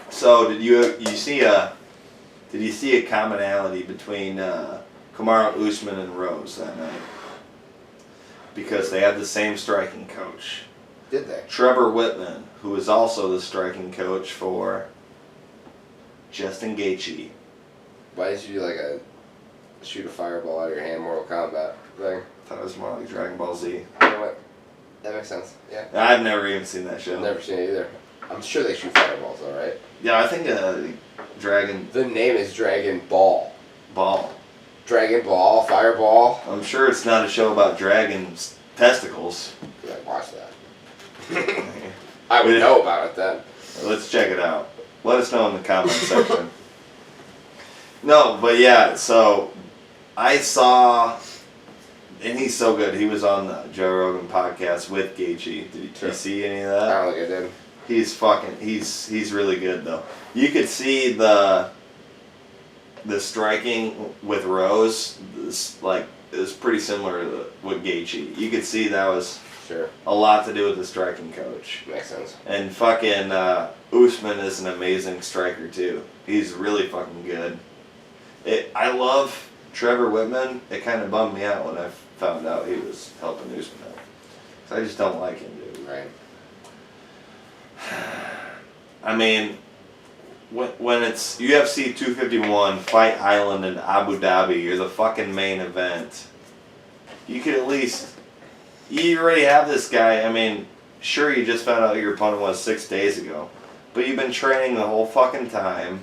So, did you see a commonality between Kamaru Usman and Rose that night? because they had the same striking coach. Did they? Trevor Whitman, who is also the striking coach for Justin Gaethje. Why did you do like a shoot a fireball out of your hand Mortal Kombat thing? I thought it was more like Dragon Ball Z. You know what? That makes sense. Yeah. I've never even seen that show. I've never seen it either. I'm sure they shoot fireballs, all right. Yeah, I think Dragon The name is Dragon Ball. Ball. Dragon Ball, Fireball. I'm sure it's not a show about dragons' testicles. I watched that. I would know about it then. Let's check it out. Let us know in the comment section. No, but yeah, so I saw, and he's so good. He was on the Joe Rogan podcast with Gaethje. Did you see any of that? I don't think I did. He's really good though. You could see the striking with Rose, it was pretty similar to what Gaethje. You could see that was Sure. a lot to do with the striking coach. Makes sense. And fucking Usman is an amazing striker too. He's really fucking good. I love Trevor Whitman. It kind of bummed me out when I found out he was helping Usman out. 'Cause I just don't like him, dude. Right. I mean, when it's UFC 251 Fight Island in Abu Dhabi, you're the fucking main event. You could at least, you already have this guy. I mean, sure, you just found out who your opponent was 6 days ago, but you've been training the whole fucking time.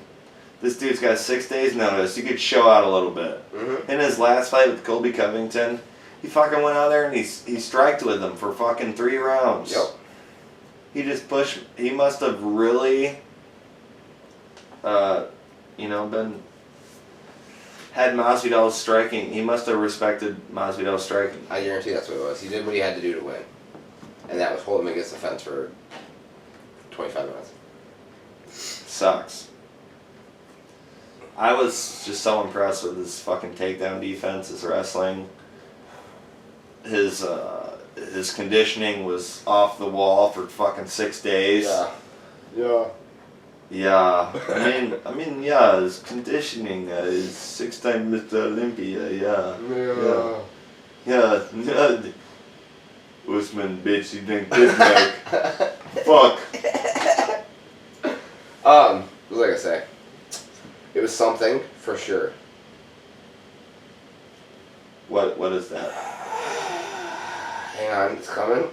This dude's got 6 days notice. You could show out a little bit. Mm-hmm. In his last fight with Colby Covington, he fucking went out there and he striked with him for fucking 3 rounds. Yep. He just pushed. He must have really, had Masvidal's striking. He must have respected Masvidal's striking. I guarantee that's what it was. He did what he had to do to win. And that was hold him against the fence for 25 minutes. Sucks. I was just so impressed with his fucking takedown defense, his wrestling. His conditioning was off the wall for fucking 6 days. Yeah. Yeah. I mean, yeah. His conditioning is 6-time Mr. Olympia. Yeah. Yeah. Usman, bitch, you drink this milk. Fuck. What was I gonna say? It was something for sure. What is that? Hang on, it's coming.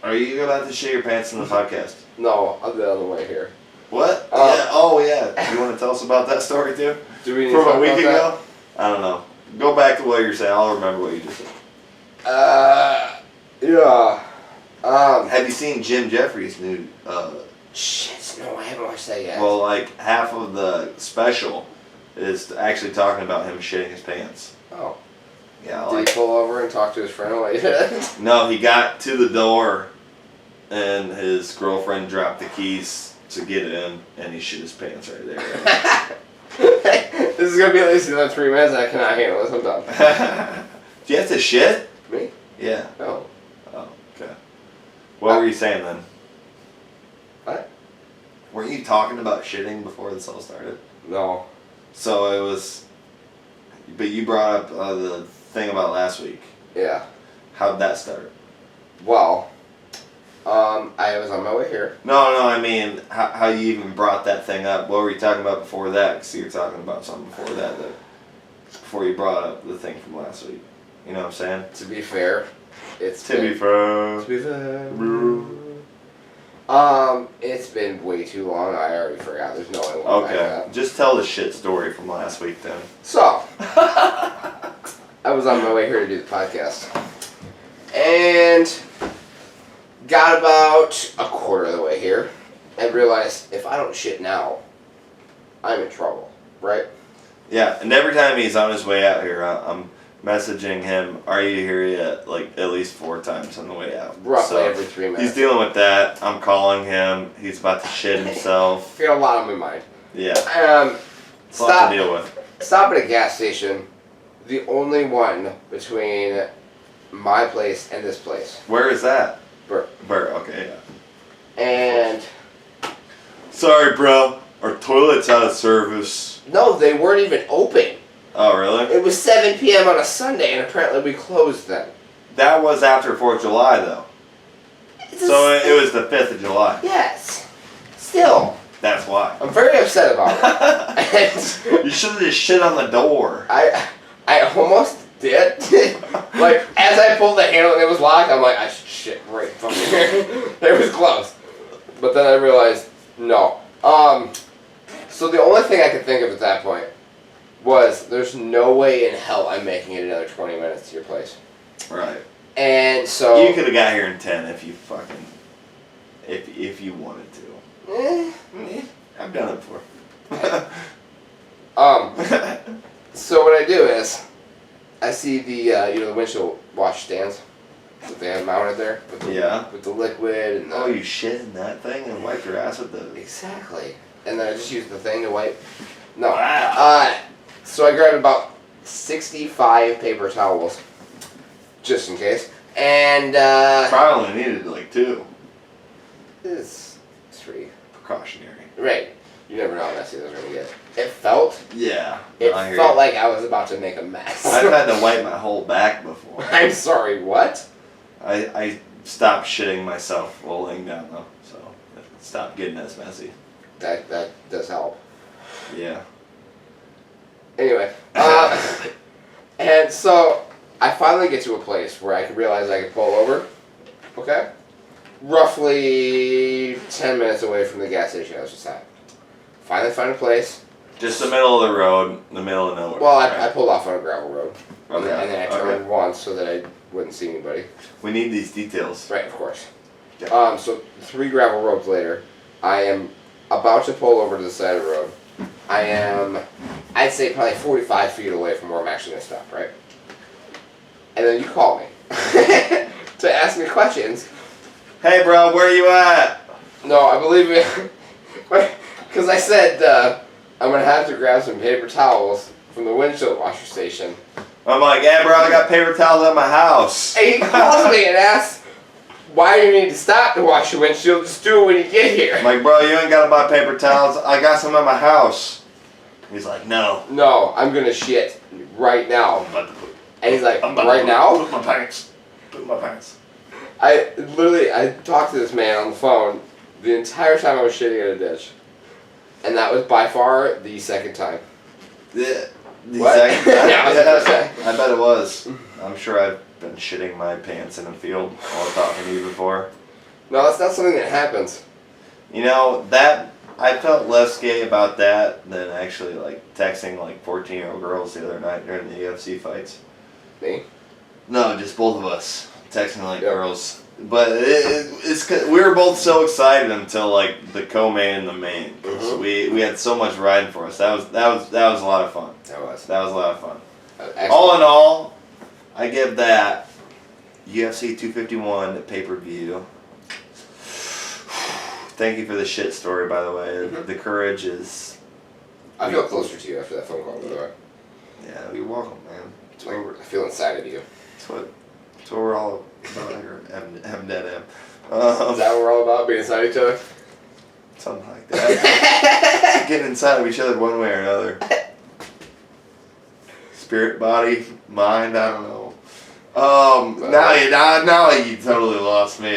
Are you about to shit your pants in the podcast? No, I'm the other way here. What? Yeah. Oh, yeah. You want to tell us about that story too? Do we need From to talk a week about ago? I don't know. Go back to what you're saying. I'll remember what you just said. Yeah. Have you seen Jim Jeffries' new? Shit, no, I haven't watched that yet. Well, like half of the special is actually talking about him shitting his pants. Oh. Yeah. Did Like, he pull over and talk to his friend while he did it? no, he got to the door, and his girlfriend dropped the keys to get in, and he shit his pants right there. This is gonna be at least another 3 minutes. I cannot handle this. I'm done. Do you have to shit? Me? Yeah. No. Oh, okay. What were you saying then? What? Weren't you talking about shitting before this all started? No. So it was, but you brought up the thing about last week. Yeah. How'd that start? Well, I was on my way here. No, I mean, how you even brought that thing up. What were you talking about before that? Because you were talking about something before that, before you brought up the thing from last week. You know what I'm saying? To be fair, it's To be fair. it's been way too long. I already forgot. There's no way to look back Okay, up. just tell the shit story from last week then. So, I was on my way here to do the podcast. And got about a quarter of the way here and realized if I don't shit now, I'm in trouble, right? Yeah, and every time he's on his way out here, I'm messaging him, "Are you here yet?" Like at least 4 times on the way out. Roughly every 3 minutes. He's dealing with that. I'm calling him. He's about to shit himself. Got a lot on my mind. Yeah. It's a lot Stop. to deal with. Stop at a gas station. The only one between my place and this place. Where is that? Bert. Okay, yeah. And Sorry, bro. Our toilet's out of service. no, they weren't even open. Oh, really? It was 7 p.m. on a Sunday, and apparently we closed then. That was after 4th of July, though. So it was the 5th of July. Yes. Still. That's why. I'm very upset about it. You should have just shit on the door. I almost did. Like, as I pulled the handle and it was locked, I'm like, I should shit right fucking here. It was close. But then I realized, no. So the only thing I could think of at that point was, there's no way in hell I'm making it another 20 minutes to your place. Right. And so... You could have got here in 10 if you fucking... If you wanted to. I've done it before. So what I do is, I see the the windshield wash stands that they have mounted there with the liquid and oh, you shit in that thing and wipe your ass with the exactly, and then I just use the thing to wipe. No, wow. So I grabbed about 65 paper towels, just in case, and probably only needed like 2. It's 3 precautionary. Right. You never know how messy those are gonna get. It felt. Yeah. It felt like I was about to make a mess. I've had to wipe my whole back before. I'm sorry, what? I stopped shitting myself while laying down though, so it stopped getting as messy. That does help. Yeah. Anyway, and so I finally get to a place where I can realize I can pull over. Okay. Roughly 10 minutes away from the gas station I was just at. Finally find a place. Just the middle of the road, the middle of nowhere. Well, right? I pulled off on a gravel road. Okay. And then I turned once so that I wouldn't see anybody. We need these details. Right, of course. Yeah. So 3 gravel roads later, I am about to pull over to the side of the road. I am, I'd say probably 45 feet away from where I'm actually going to stop, right? And then you call me to ask me questions. Hey bro, where you at? No, I believe me. Because I said I'm going to have to grab some paper towels from the windshield washer station. I'm like, yeah bro, I got paper towels at my house. And he calls me and asks, why do you need to stop to wash your windshield? Just do it when you get here. I'm like, bro, you ain't gotta buy paper towels. I got some at my house. He's like, no. No, I'm going to shit right now. I'm about to put, And he's like, I'm about right to now? Put my pants. Put my pants. I talked to this man on the phone the entire time I was shitting in a ditch. And that was by far the second time. The What? second time? Yeah, that was the first I bet it was. I'm sure I've been shitting my pants in a field while talking to you before. No, that's not something that happens. You know, that I felt less gay about that than actually like texting like 14-year-old girls the other night during the UFC fights. Me? No, just both of us texting like girls. But it's 'cause we were both so excited until like the co-main and the main. 'Cause we had so much riding for us. That was a lot of fun. That was. That was a lot of fun. Actually, All in all, I give that UFC 251 pay-per-view. Thank you for the shit story, by the way. The courage is. I feel closer to you after that phone call, by the way. Yeah, you're welcome, man. That's what I feel inside of you. That's what we're all about here. Mdatm. Is that what we're all about, being inside each other? Something like that. Getting inside of each other one way or another. Spirit, body, mind, I don't know. Now you totally lost me.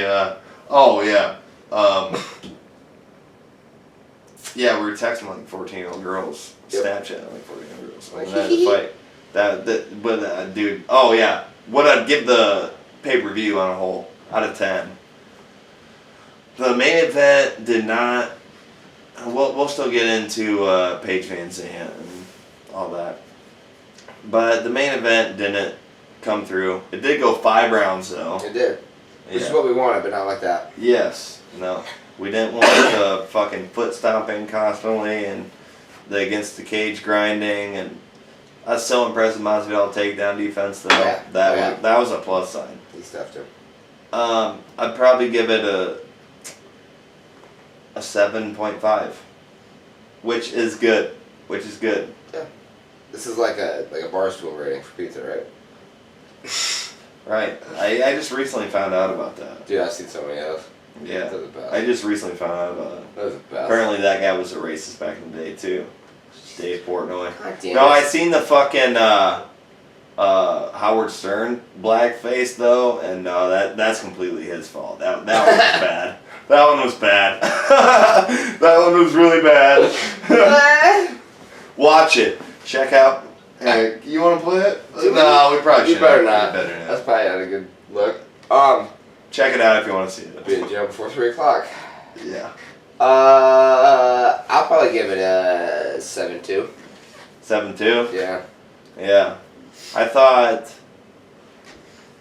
Oh yeah. Yeah, we were texting like 14-year-old girls. Yep. Snapchat like 14-year-old girls. And that fight. But dude. Oh yeah. What I'd give the pay-per-view on a whole out of 10. The main event did not. We'll still get into Paige Van Zandt and all that. But the main event didn't come through. It did go 5 rounds though. It did. Which is what we wanted, but not like that. Yes. No. We didn't want the fucking foot stomping constantly and the against the cage grinding, and I was so impressed with Masvidal takedown defense though. Yeah. That was a plus sign. He stuffed him. I'd probably give it a 7.5, which is good. Yeah. This is like a barstool rating for pizza, right? Right. I just recently found out about that. Dude, I've seen so many of those. Yeah. Those are the best. I just recently found out about it. Those are the best. Apparently that guy was a racist back in the day too. Dave Portnoy. God damn No, it. I seen the fucking Howard Stern blackface though, and no, that's completely his fault. That one was bad. That one was bad. That one was really bad. Watch it. Check out. Hey, you want to play it? No, we probably You should. better not. Better not. That's probably not a good look. Check it out if you want to see it. Be in jail before 3 o'clock. Yeah. I'll probably give it a 7.2. 7-2. Yeah. Yeah. I thought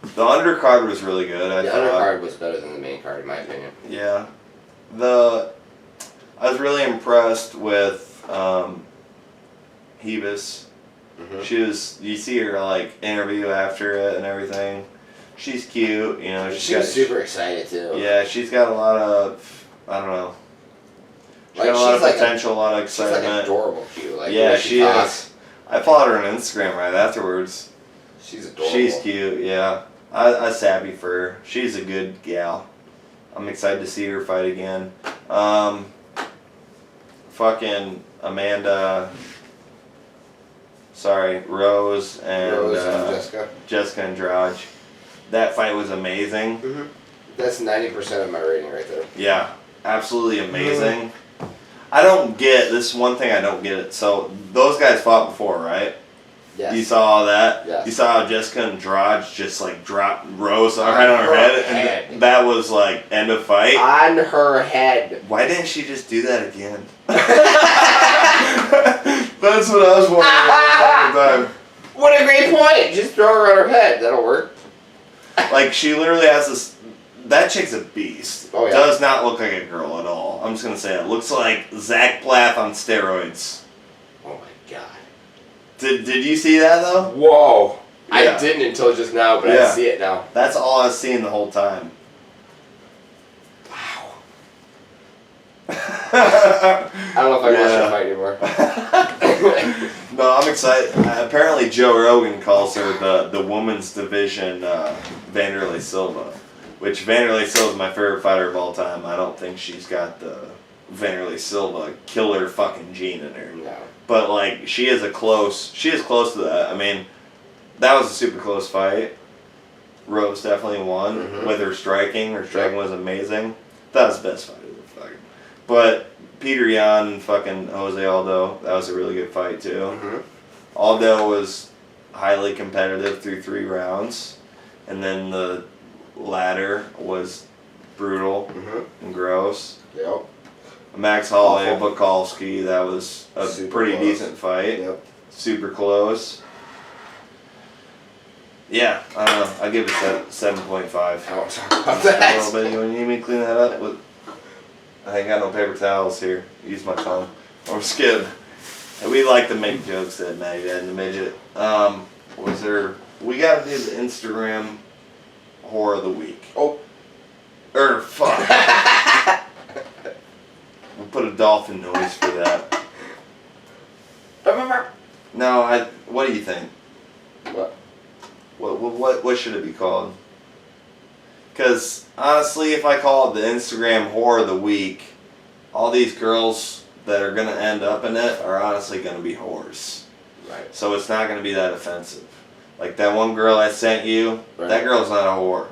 the undercard was really good. The undercard was better than the main card, in my opinion. Yeah. I was really impressed with Hebus. Mm-hmm. You see her like interview after it and everything. She's cute, you know. She was super excited too. Yeah, she's got a lot of, I don't know. She's Like, got a lot of she's potential, a lot of She's excitement. like adorable cute. Like, Yeah, the way she talks. is. I followed her on Instagram right afterwards. She's adorable. She's cute, yeah. I was happy for her. She's a good gal. I'm excited to see her fight again. Fucking Amanda. Rose and Jessica Andrade. That fight was amazing. Mm-hmm. That's 90% of my rating right there. Yeah, absolutely amazing. I don't get this one thing. I don't get it. So those guys fought before, right? Yes. You saw all that. Yes. You saw how Jessica Andrade just like dropped Rose right on her head, and that was like end of fight. On her head. Why didn't she just do that again? That's what I was wondering all the time. What a great point! Just throw her on her head. That'll work. Like, she literally has this. That chick's a beast. Oh, yeah. Does not look like a girl at all. I'm just gonna say it. Looks like Zach Plath on steroids. Oh my god. Did you see that though? Whoa. Yeah. I didn't until just now, but Yeah. I see it now. That's all I was seeing the whole time. Wow. I don't know if I watch that fight anymore. No, I'm excited. Apparently, Joe Rogan calls her the women's division Vanderlei Silva, which Vanderlei Silva is my favorite fighter of all time. I don't think she's got the Vanderlei Silva killer fucking gene in her. No. But like, she is close to that. I mean, that was a super close fight. Rose definitely won with her striking. Her striking was amazing. That was the best fight of the fucking. But Peter Yan and fucking Jose Aldo, that was a really good fight too. Mm-hmm. Aldo was highly competitive through 3 rounds, and then the latter was brutal and gross. Yep. Max Holloway, Bukowski, that was a Super pretty close. decent fight. Yep. Super close. Yeah, I don't know. I'll give it 7.5. I won't talk about A that. little bit. You need me to clean that up? I ain't got no paper towels here. Use my tongue. Or skid. We like to make jokes that Maddie Dad and the Midget. We gotta do the Instagram horror of the week. Oh. Fuck. We'll put a dolphin noise for that. No, what do you think? What should it be called? Because honestly, if I call it the Instagram horror of the week, all these girls that are gonna end up in it are honestly gonna be whores. Right. So it's not gonna be that offensive. Like that one girl I sent you, that girl's not a whore.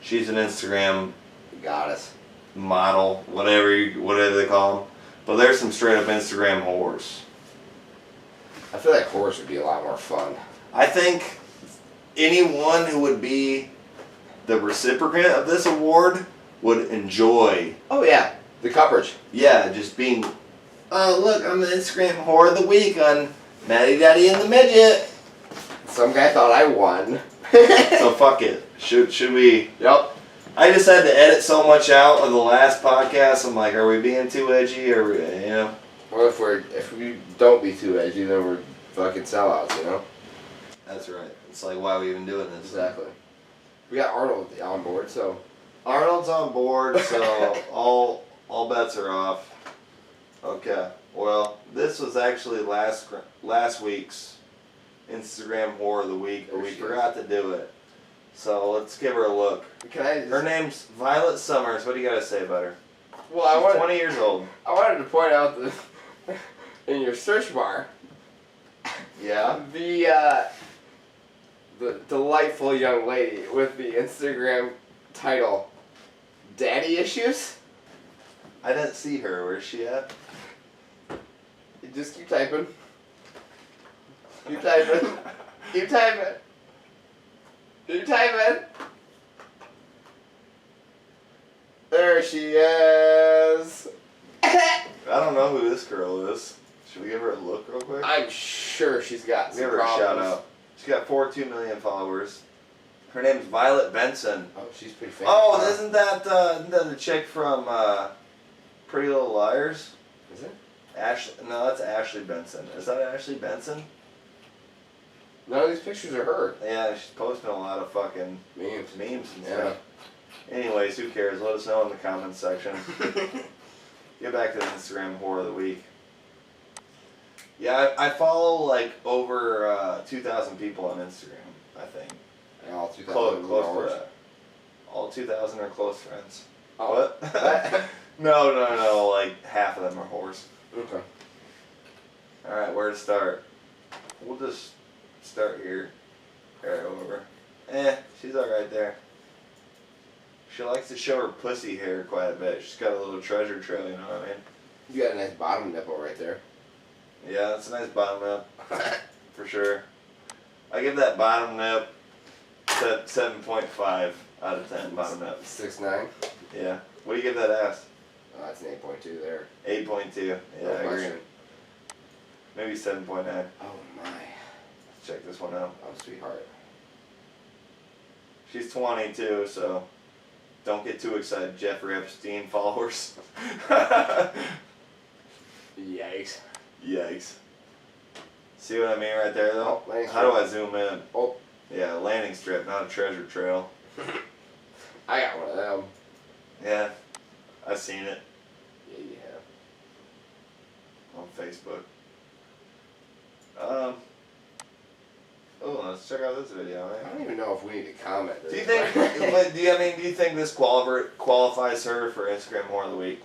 She's an Instagram Goddess. model, whatever they call them. But there's some straight up Instagram whores. I feel like horse would be a lot more fun. I think anyone who would be the recipient of this award would enjoy. Oh yeah, the coverage. Yeah, just being. Oh look, I'm the Instagram whore of the week on Maddie Daddy and the Midget. Some guy thought I won. So fuck it. Should we? Yep. I just had to edit so much out of the last podcast. I'm like, are we being too edgy, or you know? Well, if we don't be too edgy, then we're fucking sellouts, you know. That's right. It's like, why are we even doing this? Exactly. We got Arnold on board, so. Arnold's on board, so all bets are off. Okay. Well, this was actually last week's Instagram horror of the week, but we forgot to do it. So let's give her a look. Can I? Her name's Violet Summers. What do you got to say about her? Well, She's 20 years old. I wanted to point out that in your search bar, Yeah. the the delightful young lady with the Instagram title, Daddy Issues? I didn't see her. Where's she at? You just keep typing. Keep typing. Keep typing. Keep typing. There she is. I don't know who this girl is. Should we give her a look real quick? I'm sure she's got some Give her a problems. shout out. She's got 4.2 million followers. Her name's Violet Benson. Oh, she's pretty famous. Oh, isn't that the chick from Pretty Little Liars? Is it? No, that's Ashley Benson. Is that Ashley Benson? None of these pictures are her. Yeah, she's posting a lot of fucking Memes. memes and Yeah. stuff. Anyways, who cares? Let us know in the comments section. Get back to the Instagram whore of the week. Yeah, I follow like over 2,000 people on Instagram, I think. And all 2,000 Close to that. All 2,000 are close friends. Oh. What? No, like half of them are whores. Okay. Alright, where to start? We'll just start here. Alright, over. She's alright there. She likes to show her pussy hair quite a bit. She's got a little treasure trail, you know what I mean? You got a nice bottom nipple right there. Yeah, that's a nice bottom nip. For sure. I give that bottom nip 7.5 out of 10 bottom nip. 6'9". Yeah. What do you give that ass? Oh, that's an 8.2 there. 8.2. Yeah, No I agree. question. Maybe 7.9. Oh my. Let's check this one out. Oh, sweetheart. She's 22, so don't get too excited, Jeffrey Epstein followers. Yikes. Yikes. See what I mean right there, though? Oh, landing How do strip. I zoom in? Oh. Yeah, landing strip, not a treasure trail. I got one of them. Yeah, I've seen it Yeah, you have. on Facebook. Oh, let's check out this video, I man. don't even know if we need to comment. Do you think? But do you think this qualifies her for Instagram Whore of the Week?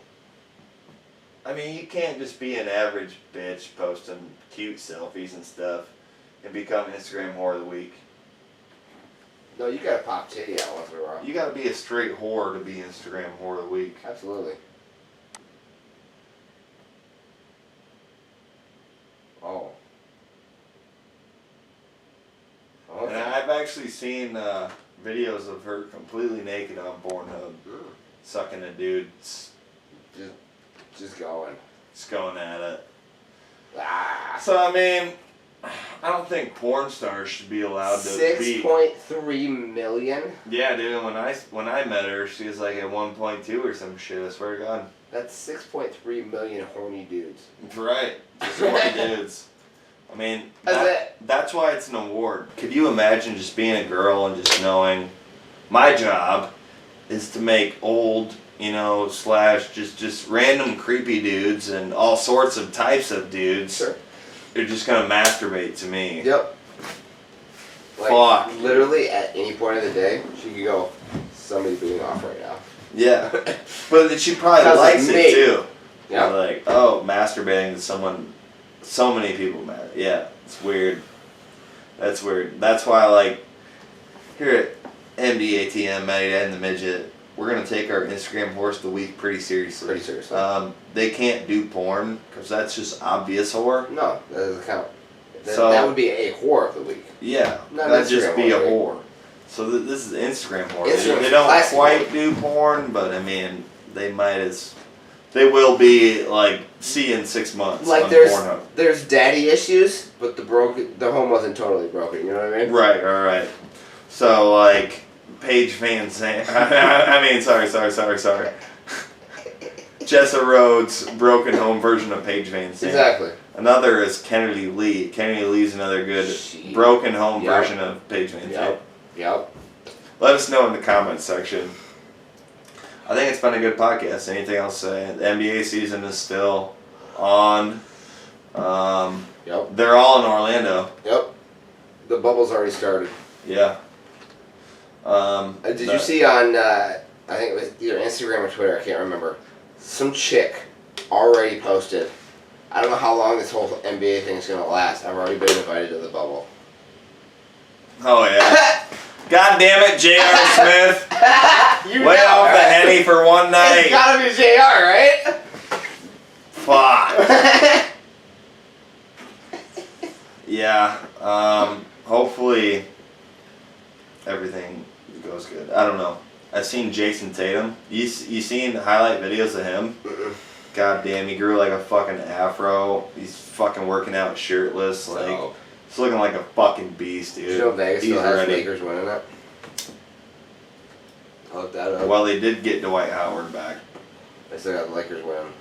I mean, you can't just be an average bitch posting cute selfies and stuff and become Instagram Whore of the Week. No, you gotta pop titty out once in a while. You gotta be a straight whore to be Instagram Whore of the Week. Absolutely. Oh. And I've actually seen videos of her completely naked on Pornhub, sucking a dude, Just going. just going at it. Ah. So I mean, I don't think porn stars should be allowed to be. 6.3 million? Yeah, dude. When I met her, she was like at 1.2 or some shit. I swear to God. That's 6.3 million horny dudes. Right. Just horny dudes. I mean, That's that's why it's an award. Could you imagine just being a girl and just knowing my job is to make old, / just random creepy dudes and all sorts of types of dudes. Sure. They're just gonna masturbate to me. Yep. Like, Fuck. literally at any point of the day, she could go, somebody's being off right now. Yeah. But then she probably Sounds like likes me. it too. Yeah. Like, oh, masturbating to someone. So many people matter. Yeah, it's weird. That's weird. That's why, like, here at MDATM, Matty Dad and the Midget, we're going to take our Instagram Horse of the Week pretty seriously. Pretty seriously. They can't do porn, because that's just obvious whore. No, that doesn't count. So- That would be a whore of the week. Yeah, Not that'd just Instagram be a whore, whore. So this is Instagram whore. Instagram's They don't classic quite whore. do porn, but I mean, they might as... They will be, like, see you in 6 months Like on there's Pornhub. there's daddy issues, but the home wasn't totally broken. You know what I mean? Right, alright. So, like, Paige Van Zandt. I mean, sorry. Jessa Rhodes' broken home version of Paige Van Zandt. Exactly. Another is Kennedy Lee. Kennedy Lee's another good broken home Yep. version of Paige Van Zandt. Yep. Let us know in the comments section. I think it's been a good podcast. Anything else to say? The NBA season is still on. Yep. They're all in Orlando. Yep. The bubble's already started. Yeah. Did you see on, I think it was either Instagram or Twitter, I can't remember, some chick already posted, I don't know how long this whole NBA thing is going to last. I've already been invited to the bubble. Oh yeah. God damn it, J.R. Smith. You Way know, off the right? henny for one night. It's gotta be JR, right? Fuck. Yeah. Hopefully everything goes good. I don't know. I've seen Jason Tatum. You seen highlight videos of him? God damn, he grew like a fucking afro. He's fucking working out shirtless. Like, he's looking like a fucking beast, dude. You know Vegas He's still has ready. Lakers winning it? I'll look that up. Well, they did get Dwight Howard back. They still got the Lakers winning.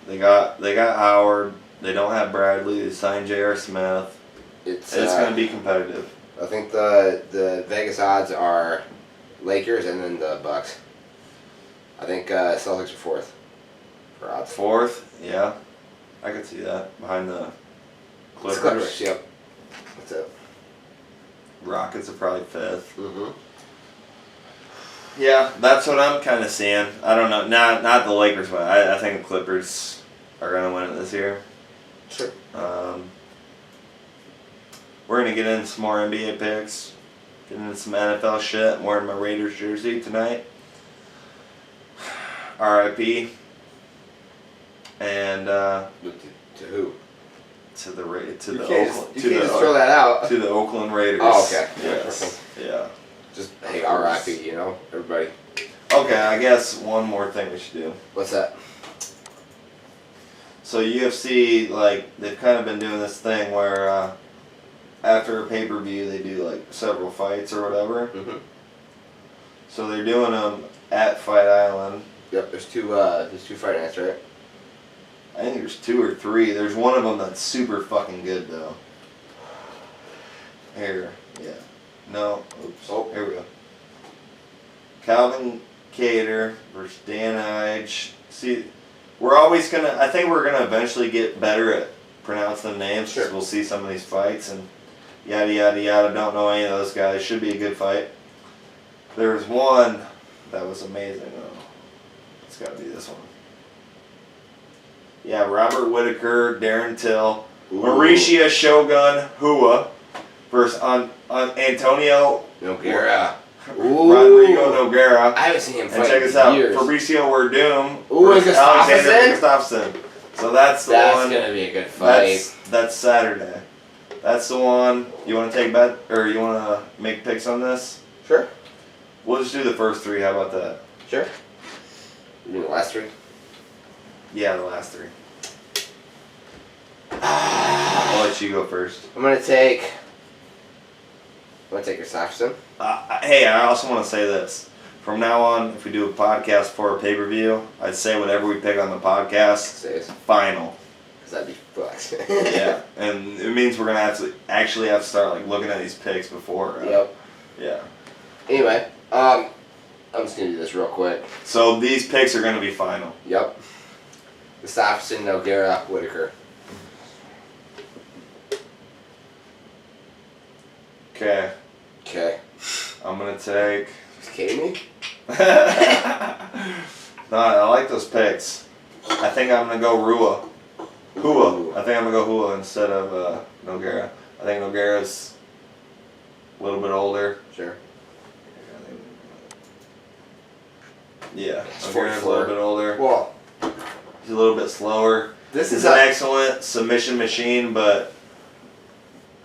They got Howard. They don't have Bradley. They signed J.R. Smith. It's going to be competitive. I think the Vegas odds are Lakers and then the Bucks. I think Celtics are fourth for odds. Fourth, yeah, I could see that behind the It's Clippers. Yep. That's it. Rockets are probably fifth. Mm-hmm. Yeah, that's what I'm kind of seeing. I don't know. Not the Lakers, but I think the Clippers are going to win it this year. Sure. We're going to get into some more NBA picks. Get into some NFL shit. I'm wearing my Raiders jersey tonight. R.I.P. And To who? to the You Oakland can't just throw that out. to the Oakland Raiders. Oh, okay. Yes. Yeah. Just hey, R.I.P. You know, everybody. Okay, I guess one more thing we should do. What's that? So UFC, like, they've kind of been doing this thing where after a pay-per-view they do like several fights or whatever. Mm-hmm. So they're doing them at Fight Island. Yep. There's two fight nights, right? I think there's 2 or 3. There's one of them that's super fucking good though. Here, yeah. No, oops. Oh. Here we go. Calvin Kattar versus Dan Ige. See, I think we're gonna eventually get better at pronouncing the names. Sure. We'll see some of these fights and yada yada yada. Don't know any of those guys. Should be a good fight. There's one that was amazing though. It's gotta be this one. Yeah, Robert Whitaker, Darren Till, Mauricio Shogun Hua versus Antonio Nogueira. Rodrigo Nogueira. I haven't seen him fight And check this in out, years. Fabricio Werdum Ooh, and versus Alexander Gustafsson. So that's the one. That's gonna be a good fight. That's Saturday. That's the one. You want to take bet or you want to make picks on this? Sure. We'll just do the first 3. How about that? Sure. You mean the last 3? Yeah, the last 3. I'll let you go first. I'm gonna take Gustafsson. Hey, I also want to say this. From now on, if we do a podcast for a pay-per-view, I'd say whatever we pick on the podcast, Says. final. Cause that'd be fucked. Yeah, and it means we're gonna have to actually have to start like looking at these picks before. Yep. Yeah. Anyway, I'm just gonna do this real quick. So these picks are gonna be final. Yep. Gustafsson, Nogueira, Whitaker. Okay. Okay. I'm gonna take. Just kidding me? No, I like those picks. I think I'm gonna go Hua. I think I'm gonna go Hua instead of Nogueira. I think Nogueira's a little bit older. Sure. Yeah, He's Nogueira's a 44. little bit older. Well, He's a little bit slower. this He's is an a, excellent submission machine, but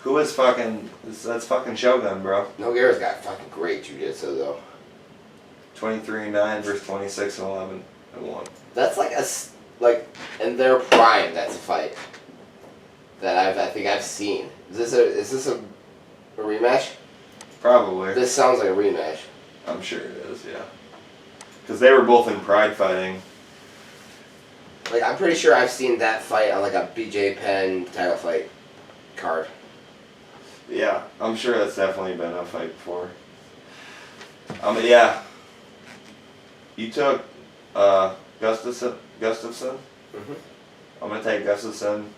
that's fucking Shogun, bro. Nogueira's got fucking great jiu-jitsu though. 23-9 versus 26-11 and 1. That's like in their prime. That's a fight that I think I've seen. Is this a rematch? Probably. This sounds like a rematch. I'm sure it is, yeah. Because they were both in Pride fighting. Like I'm pretty sure I've seen that fight on like a BJ Penn title fight card. Yeah, I'm sure that's definitely been a fight before. Yeah. You took Gustafsson. Mm-hmm. I'm gonna take Gustafsson.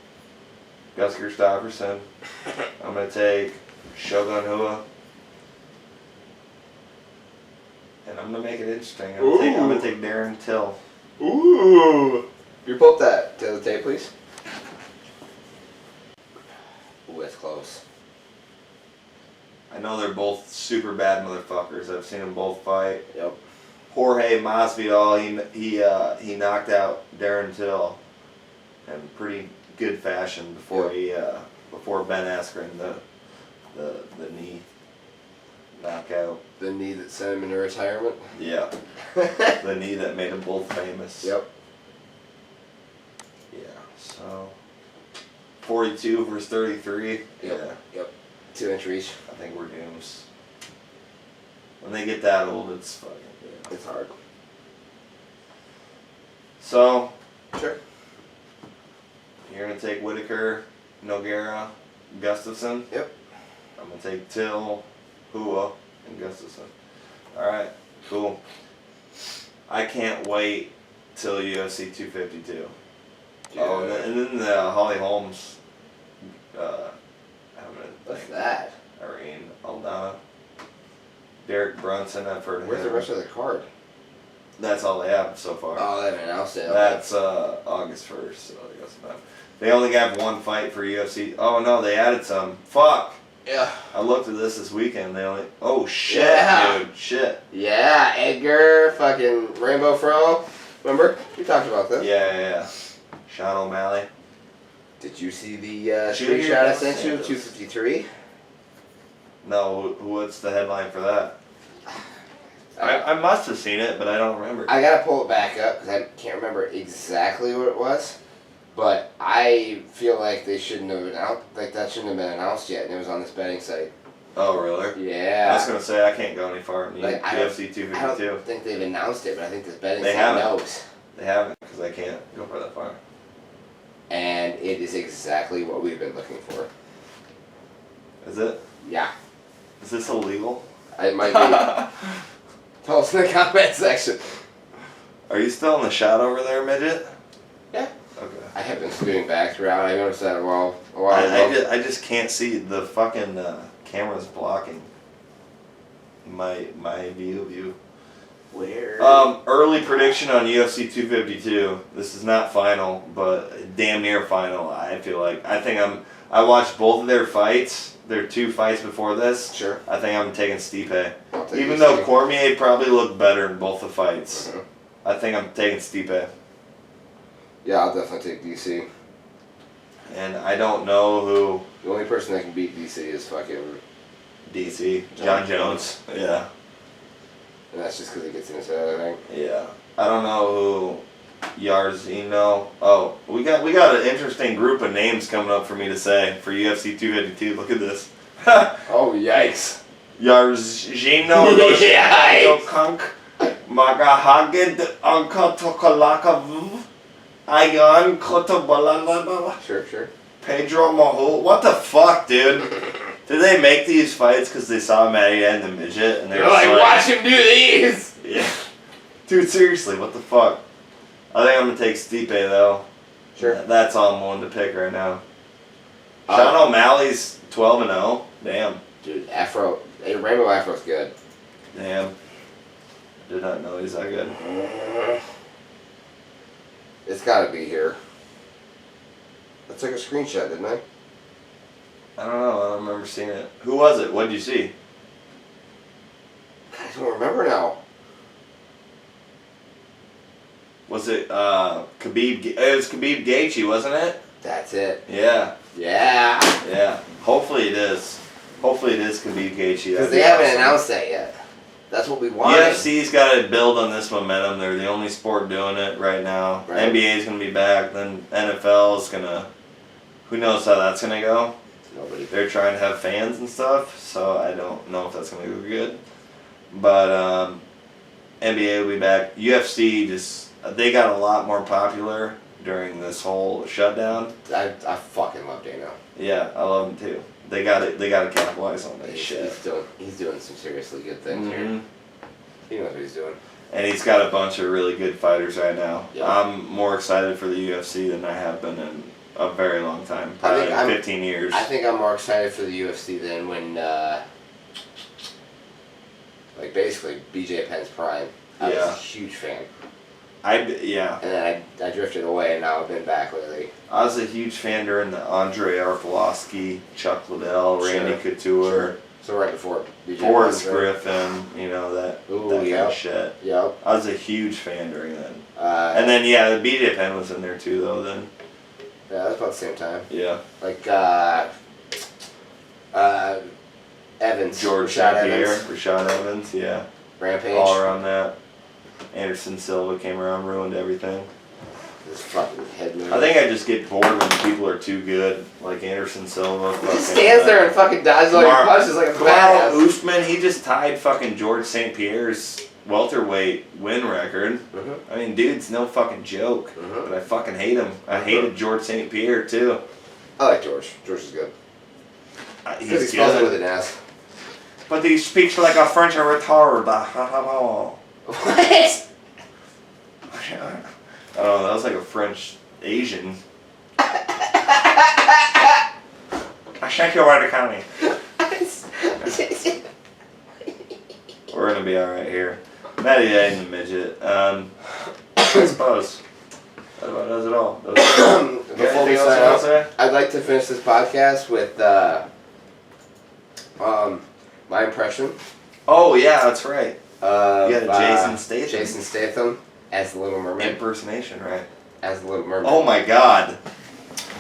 Gus Gustafsson. I'm gonna take Shogun Hua. And I'm gonna make it interesting. I'm gonna take Darren Till. Ooh. You pull up that to the tape, please. Ooh, that's close. I know they're both super bad motherfuckers. I've seen them both fight. Yep. Jorge Masvidal, he knocked out Darren Till in pretty good fashion before before Ben Askren the knee knockout. The knee that sent him into retirement. Yeah. The knee that made them both famous. Yep. Yeah. So 42 versus 33. Yep. Yeah. Yep. 2-inch reach. I think we're dooms. When they get that old, it's fucking. Yeah. It's hard. So. Sure. You're gonna take Whitaker, Nogueira, Gustafson. Yep. I'm gonna take Till, Hua, and Gustafson. All right. Cool. I can't wait till UFC 252. Yeah. Oh, and then the Holly Holmes. What's that? Irene Aldana. Derek Brunson, I've heard of Where's the him. rest of the card? That's all they have so far. Oh, they haven't announced it. That's August 1st, so I guess not. They only have one fight for UFC. Oh no, they added some. Fuck! Yeah. I looked at this weekend. They only. Oh shit, Yeah. dude. Shit. Yeah, Edgar, fucking Rainbow Fro. Remember? We talked about this. Yeah. Sean O'Malley. Did you see the Junior screenshot I Dos sent you? Santos. 253? No, what's the headline for that? I must have seen it, but I don't remember. I gotta pull it back up because I can't remember exactly what it was. But I feel like they shouldn't have announced, like that shouldn't have been announced yet, and it was on this betting site. Oh really? Yeah. I was gonna say I can't go any far in Like, I don't- UFC I 252. don't think they've announced it, but I think this betting They site haven't. knows. They haven't because I can't go for that far. And it is exactly what we've been looking for. Is it? Yeah. Is this illegal? It might be. Tell us in the comment section. Are you still in the shot over there, midget? Yeah. Okay. I have been scooting back throughout. I noticed that a while ago. I just can't see the fucking camera's blocking my view of you. Where? Early prediction on UFC 252. This is not final, but damn near final. I feel like I watched both of their fights. Their two fights before this. Sure. I think I'm taking Stipe. I'll take Even you, though Steve. Cormier probably looked better in both the fights, Mhm. I think I'm taking Stipe. Yeah, I'll definitely take DC. And I don't know who The only person that can beat DC is fucking, DC. John Jones. Yeah. and that's just because he gets in his head, I think. Yeah. I don't know who Yarzino. Oh, we got an interesting group of names coming up for me to say for UFC 252. Look at this. Oh, yikes. Yarzino Yikes. Kank Magahagid Ankatokalakav Ayan Kotobalala Sure. Pedro Mahul. What the fuck, dude? Did they make these fights because they saw Matty and the midget and they They're were like, just watch him do these! Yeah. Dude, seriously, what the fuck? I think I'm gonna take Stipe though. Sure. That's all I'm willing to pick right now. Sean O'Malley's 12-0. Damn. Dude, Rainbow Afro's good. Damn. Did not know he's that good. It's gotta be here. I took a screenshot, didn't I? I don't know. I don't remember seeing it. Who was it? What did you see? I don't remember now. Was it Khabib? It was Khabib Gaethje, wasn't it? That's it. Yeah. Yeah. Hopefully it is. Hopefully it is Khabib Gaethje. Because they haven't announced that yet. That's what we wanted. UFC's got to build on this momentum. They're the only sport doing it right now. Right. NBA's going to be back. Then NFL's going to... Who knows how that's going to go? Nobody. They're trying to have fans and stuff, so I don't know if that's going to go good. But NBA will be back. UFC just... They got a lot more popular during this whole shutdown. I fucking love Dana. Yeah, I love them too. They got to capitalize on that shit. He's doing some seriously good things here. Mhm. He knows what he's doing. And he's got a bunch of really good fighters right now. Yeah. I'm more excited for the UFC than I have been in a very long time. Probably 15 years. I think I'm more excited for the UFC than when, like basically BJ Penn's prime. I was a huge fan. Yeah. And then I drifted away, and now I've been back lately. I was a huge fan during the Andre Arlovsky, Chuck Liddell, Randy Couture. So right before BJ Forrest Penn, right? Griffin, you know, that Ooh, kind yep. of shit. Yep. I was a huge fan during then. And And then, yeah, the BJ Penn was in there too, though, then. yeah, that's about the same time. Yeah. Like Evans. George Rashad St. Pierre, Evans. Rashad Evans, yeah. Rampage. All around that. Anderson Silva came around, ruined everything. This fucking head move. I think I just get bored when people are too good, like Anderson Silva. He just stands there and fucking dodges all your punches like a Kamaru badass. Usman, he just tied fucking George St. Pierre's welterweight win record. Mm-hmm. I mean, dude's no fucking joke. Mhm. But I fucking hate him. I hated George St. Pierre too. I like George. George is good. Because he He's spells it with good. an S. But he speaks like a French retard. What? I don't know, that was like a French Asian. I shank you right to county. We're gonna be alright here. Matty Day and the Midget. I suppose. That about does it all. Before we Anything else sign you wanna off, say? I'd like to finish this podcast with my impression Oh yeah, that's right. of You got Jason Statham. Jason Statham as the Little Mermaid. Impersonation, right? As the Little Mermaid. Oh my god.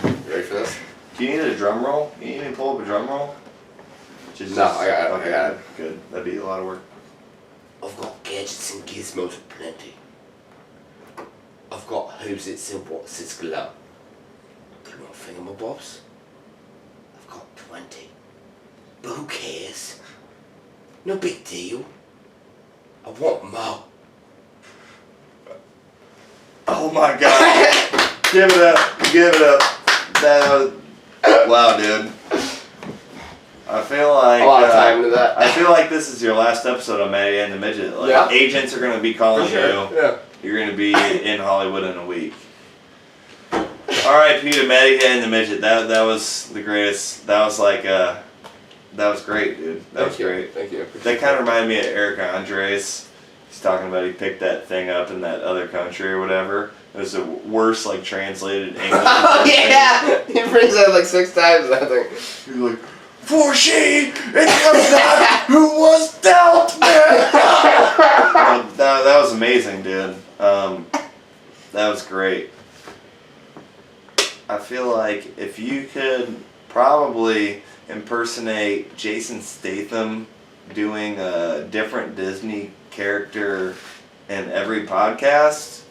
You ready for this? Do you need a drum roll? You need me to pull up a drum roll? Just, No, I got it, Okay, I got it. Good. That'd be a lot of work. I've got gadgets and gizmos aplenty. I've got who's it's and what's it's glow. Do you want thingamabobs? I've got 20. But who cares? No big deal. I want more. Oh my god. Give it up. Give it up. That was, wow, dude. I feel like A lot of time into that. I feel like this is your last episode on Matty and the Midget. Like, Yeah. agents are gonna be calling you. Yeah. You're gonna be in Hollywood in a week. R.I.P. to Matty and the Midget. That was the greatest. That was like that was great, dude. That was great. Thank you. That kind of reminded me of Eric Andres. He's talking about he picked that thing up in that other country or whatever. It was the worst, like, translated English. Oh yeah! He brings that like 6 times, I think. He's like, for she, it was that who was dealt me. that was amazing, dude. That was great. I feel like if you could probably impersonate Jason Statham doing a different Disney character in every podcast,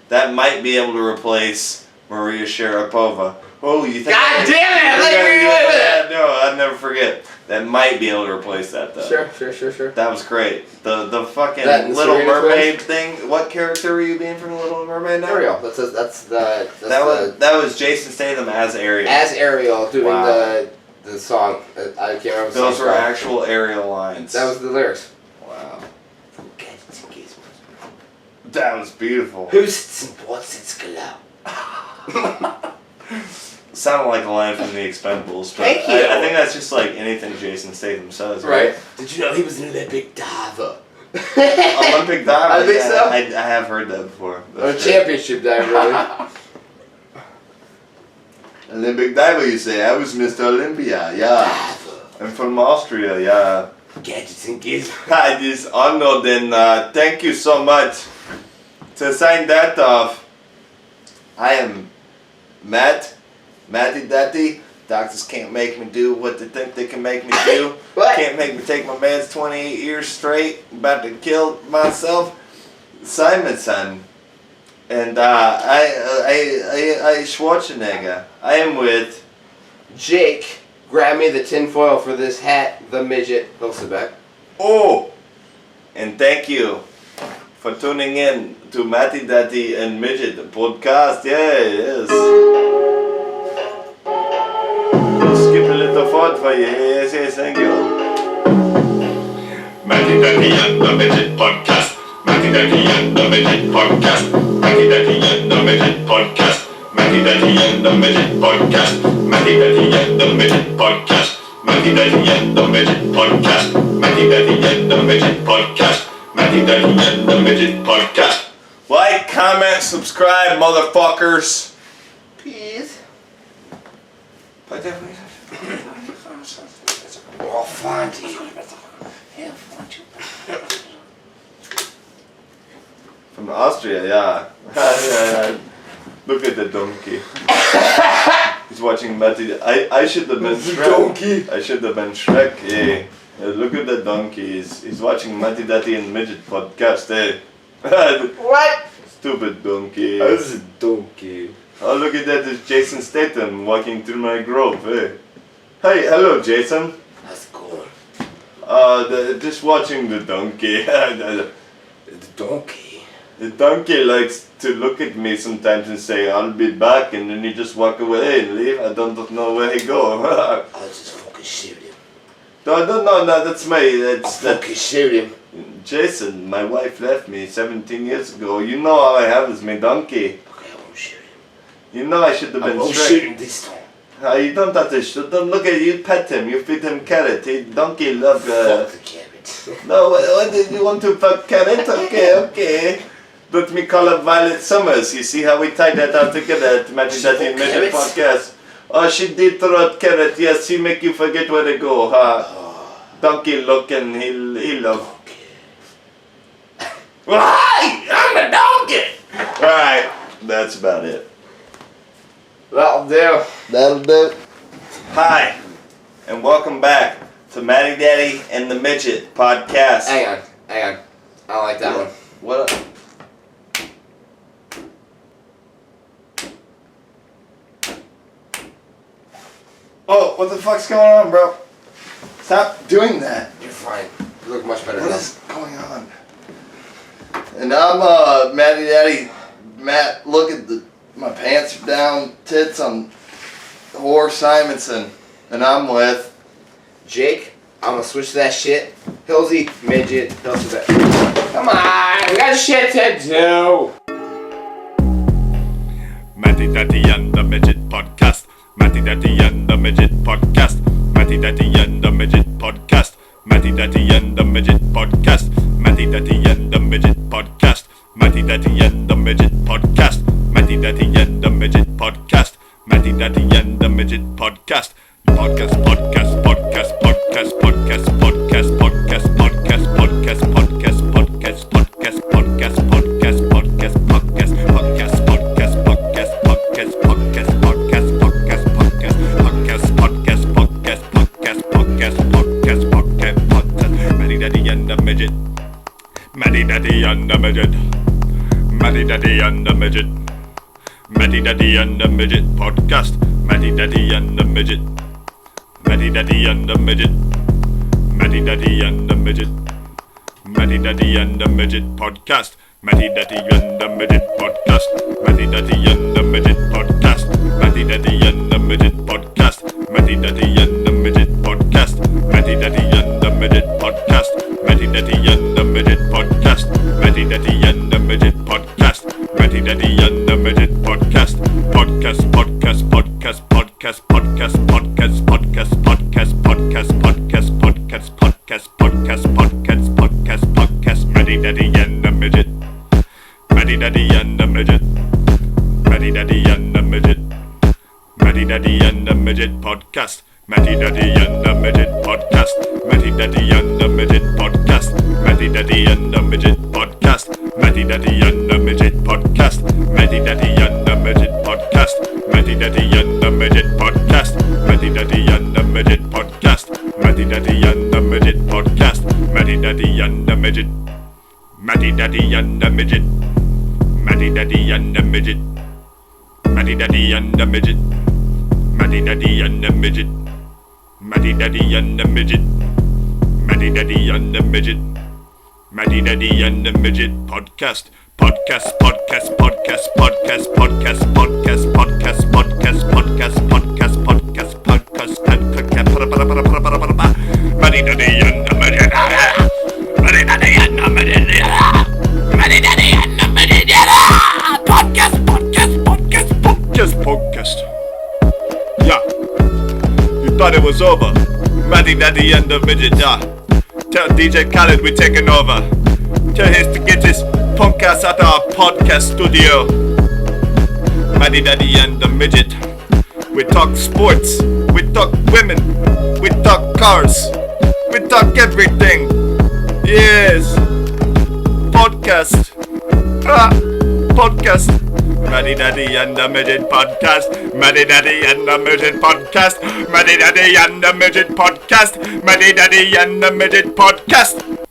that might be able to replace Maria Sharapova. Oh, you think? God damn it! I thought you were Yeah, going with it. no, I'd never forget. That might be able to replace that though. Sure. That was great. The fucking That and the Little Serena Mermaid thing. What character were you being from the Little Mermaid now? Ariel. That's That was Jason Statham as Ariel. as Ariel doing Wow. the song. I can't remember. The Those song were called. actual Ariel lines. That was the lyrics. Wow. That was beautiful. Who's it and what's its glow? Sounded like a line from The Expendables, but Thank you. I think that's just like anything Jason Statham says, right? Did you know he was an Olympic diver? Olympic diver. I think yeah, so. I have heard that before. Or a That's great. championship diver, really. Olympic diver, you say? I was Mr. Olympia, yeah. I'm from Austria, yeah. Gadgets and gizmos. Hi, this is Arnold, and thank you so much. To sign that off, I am Matty Daddy. Doctors can't make me do what they think they can make me do. What? Can't make me take my meds 28 years straight. About to kill myself. Simonson. And I Schwarzenegger. I am with Jake, grab me the tinfoil for this hat, the midget, Hilsebeck. Oh, and thank you for tuning in to Matty Daddy and Midget podcast. Yes. Skip a little forward for you. Yes, thank you. Matty Daddy and the Midget Podcast. Matty Daddy and the Midget Podcast. Matty Daddy and the Midget Podcast. Matty Daddy and the Midget Podcast. Matty Daddy and the Midget Podcast. Matty Daddy and the Midget Podcast. Matty Daddy and the Midget Podcast. Matty Daddy and the Midget Podcast. Like, comment, subscribe, motherfuckers. Peace. Like that, please. Oh, Fonty. From Austria, yeah. Look at the donkey. He's watching Matty. I should have been Shrek. Donkey. I should have been Shrek. Yeah. Look at the donkey. He's watching Matty Daddy and Midget podcast. Eh? What? Stupid donkey. This is a donkey. Oh, look at that. There's Jason Statham walking through my grove. Eh? Hey, hello, Jason. That's cool. Just watching the donkey. The donkey. The donkey likes to look at me sometimes and say, I'll be back, and then he just walk away and leave. I don't know where he go. I'll just fucking shoot him. No, that's Fucking shoot him. Jason, my wife left me 17 years ago. You know all I have is my donkey. Okay, I won't shoot him. You know I should have I been won't Shrek. shoot him this time. You don't have to shoot him. Look at you, pet him. You feed him carrot. Donkey love... Fuck the carrot. No, what did you want to fuck carrot? Okay. Let me call up Violet Summers. You see how we tied that all together at Matty Daddy and Midget podcast. Oh, she did throw out carrot. Yes, she make you forget where to go, huh? Donkey looking, he love. Why? I'm a donkey! Alright, that's about it. That'll do. That'll do. Hi, and welcome back to Matty Daddy and the Midget podcast. Hang on. I don't like that one. What? Oh, what the fuck's going on, bro? Stop doing that. You're fine. You look much better What now. is going on? And I'm Matty Daddy. Matt, look at my pants are down, tits on Whore Simonson. And I'm with Jake, I'm gonna switch that shit. Hillsy, Midget, Hillsy that. Come on, we got shit to do. Matty Daddy and the Midget podcast. Matty Daddy and the Midget podcast. Matty Daddy and the Midget podcast. Matty Daddy and the Midget podcast. Matty Daddy and the Midget podcast. Matty Daddy and the Midget podcast. Matty Daddy and the Midget podcast. Matty Daddy and the Midget podcast. Podcast. Matty Daddy and the Midget. Matty Daddy and the Midget. Matty Daddy and the Midget. Matty Daddy and the Midget podcast. Matty Daddy and the Midget. Matty Daddy and the Midget. Matty Daddy and the Midget. Matty Daddy and the Midget podcast. Matty Daddy and the Midget podcast. Matty Daddy and the Midget podcast. Matty Daddy and the Midget podcast. Matty Daddy and the Midget podcast. Matty Daddy and the Midget podcast. Matty Daddy and the Midget podcast. Matty Daddy and the Midget podcast. Matty Daddy and the Midget podcast. Podcast. Matty Daddy and the Midget. Matty Daddy and the Midget. Matty Daddy and the Midget. Matty Daddy and the Midget podcast. Matty Daddy and the Midget podcast. Matty Daddy and the Midget podcast. Matty Daddy and the Midget podcast. Matty Daddy and the Midget podcast. Matty Daddy and the Midget podcast. Matty Daddy and the Midget podcast. Matty Daddy and the Midget podcast. Matty Daddy and the Midget podcast. Matty Daddy and the Midget. Matty Daddy and the Midget. Matty Daddy and the Midget. Matty Daddy and the Midget. Matty Daddy and the Midget. Matty Daddy and the Midget. Matty Daddy and the Midget. Matty Daddy and the Midget podcast. Podcast. Matty Daddy and the Midget. Matty Daddy and the Midget. Matty Daddy and the Midget. Podcast. Yeah. You thought it was over. Matty Daddy and the Midget, yeah. Tell DJ Khaled we're taking over. Tell him to get his punk ass out of our podcast studio. Matty Daddy and the Midget. We talk sports. We talk women, we talk cars, we talk everything. Yes, podcast. Podcast. Maddie Daddy and the Midget Podcast. Maddie Daddy and the Midget Podcast. Maddie Daddy and the Midget Podcast. Maddie Daddy and the Midget Podcast.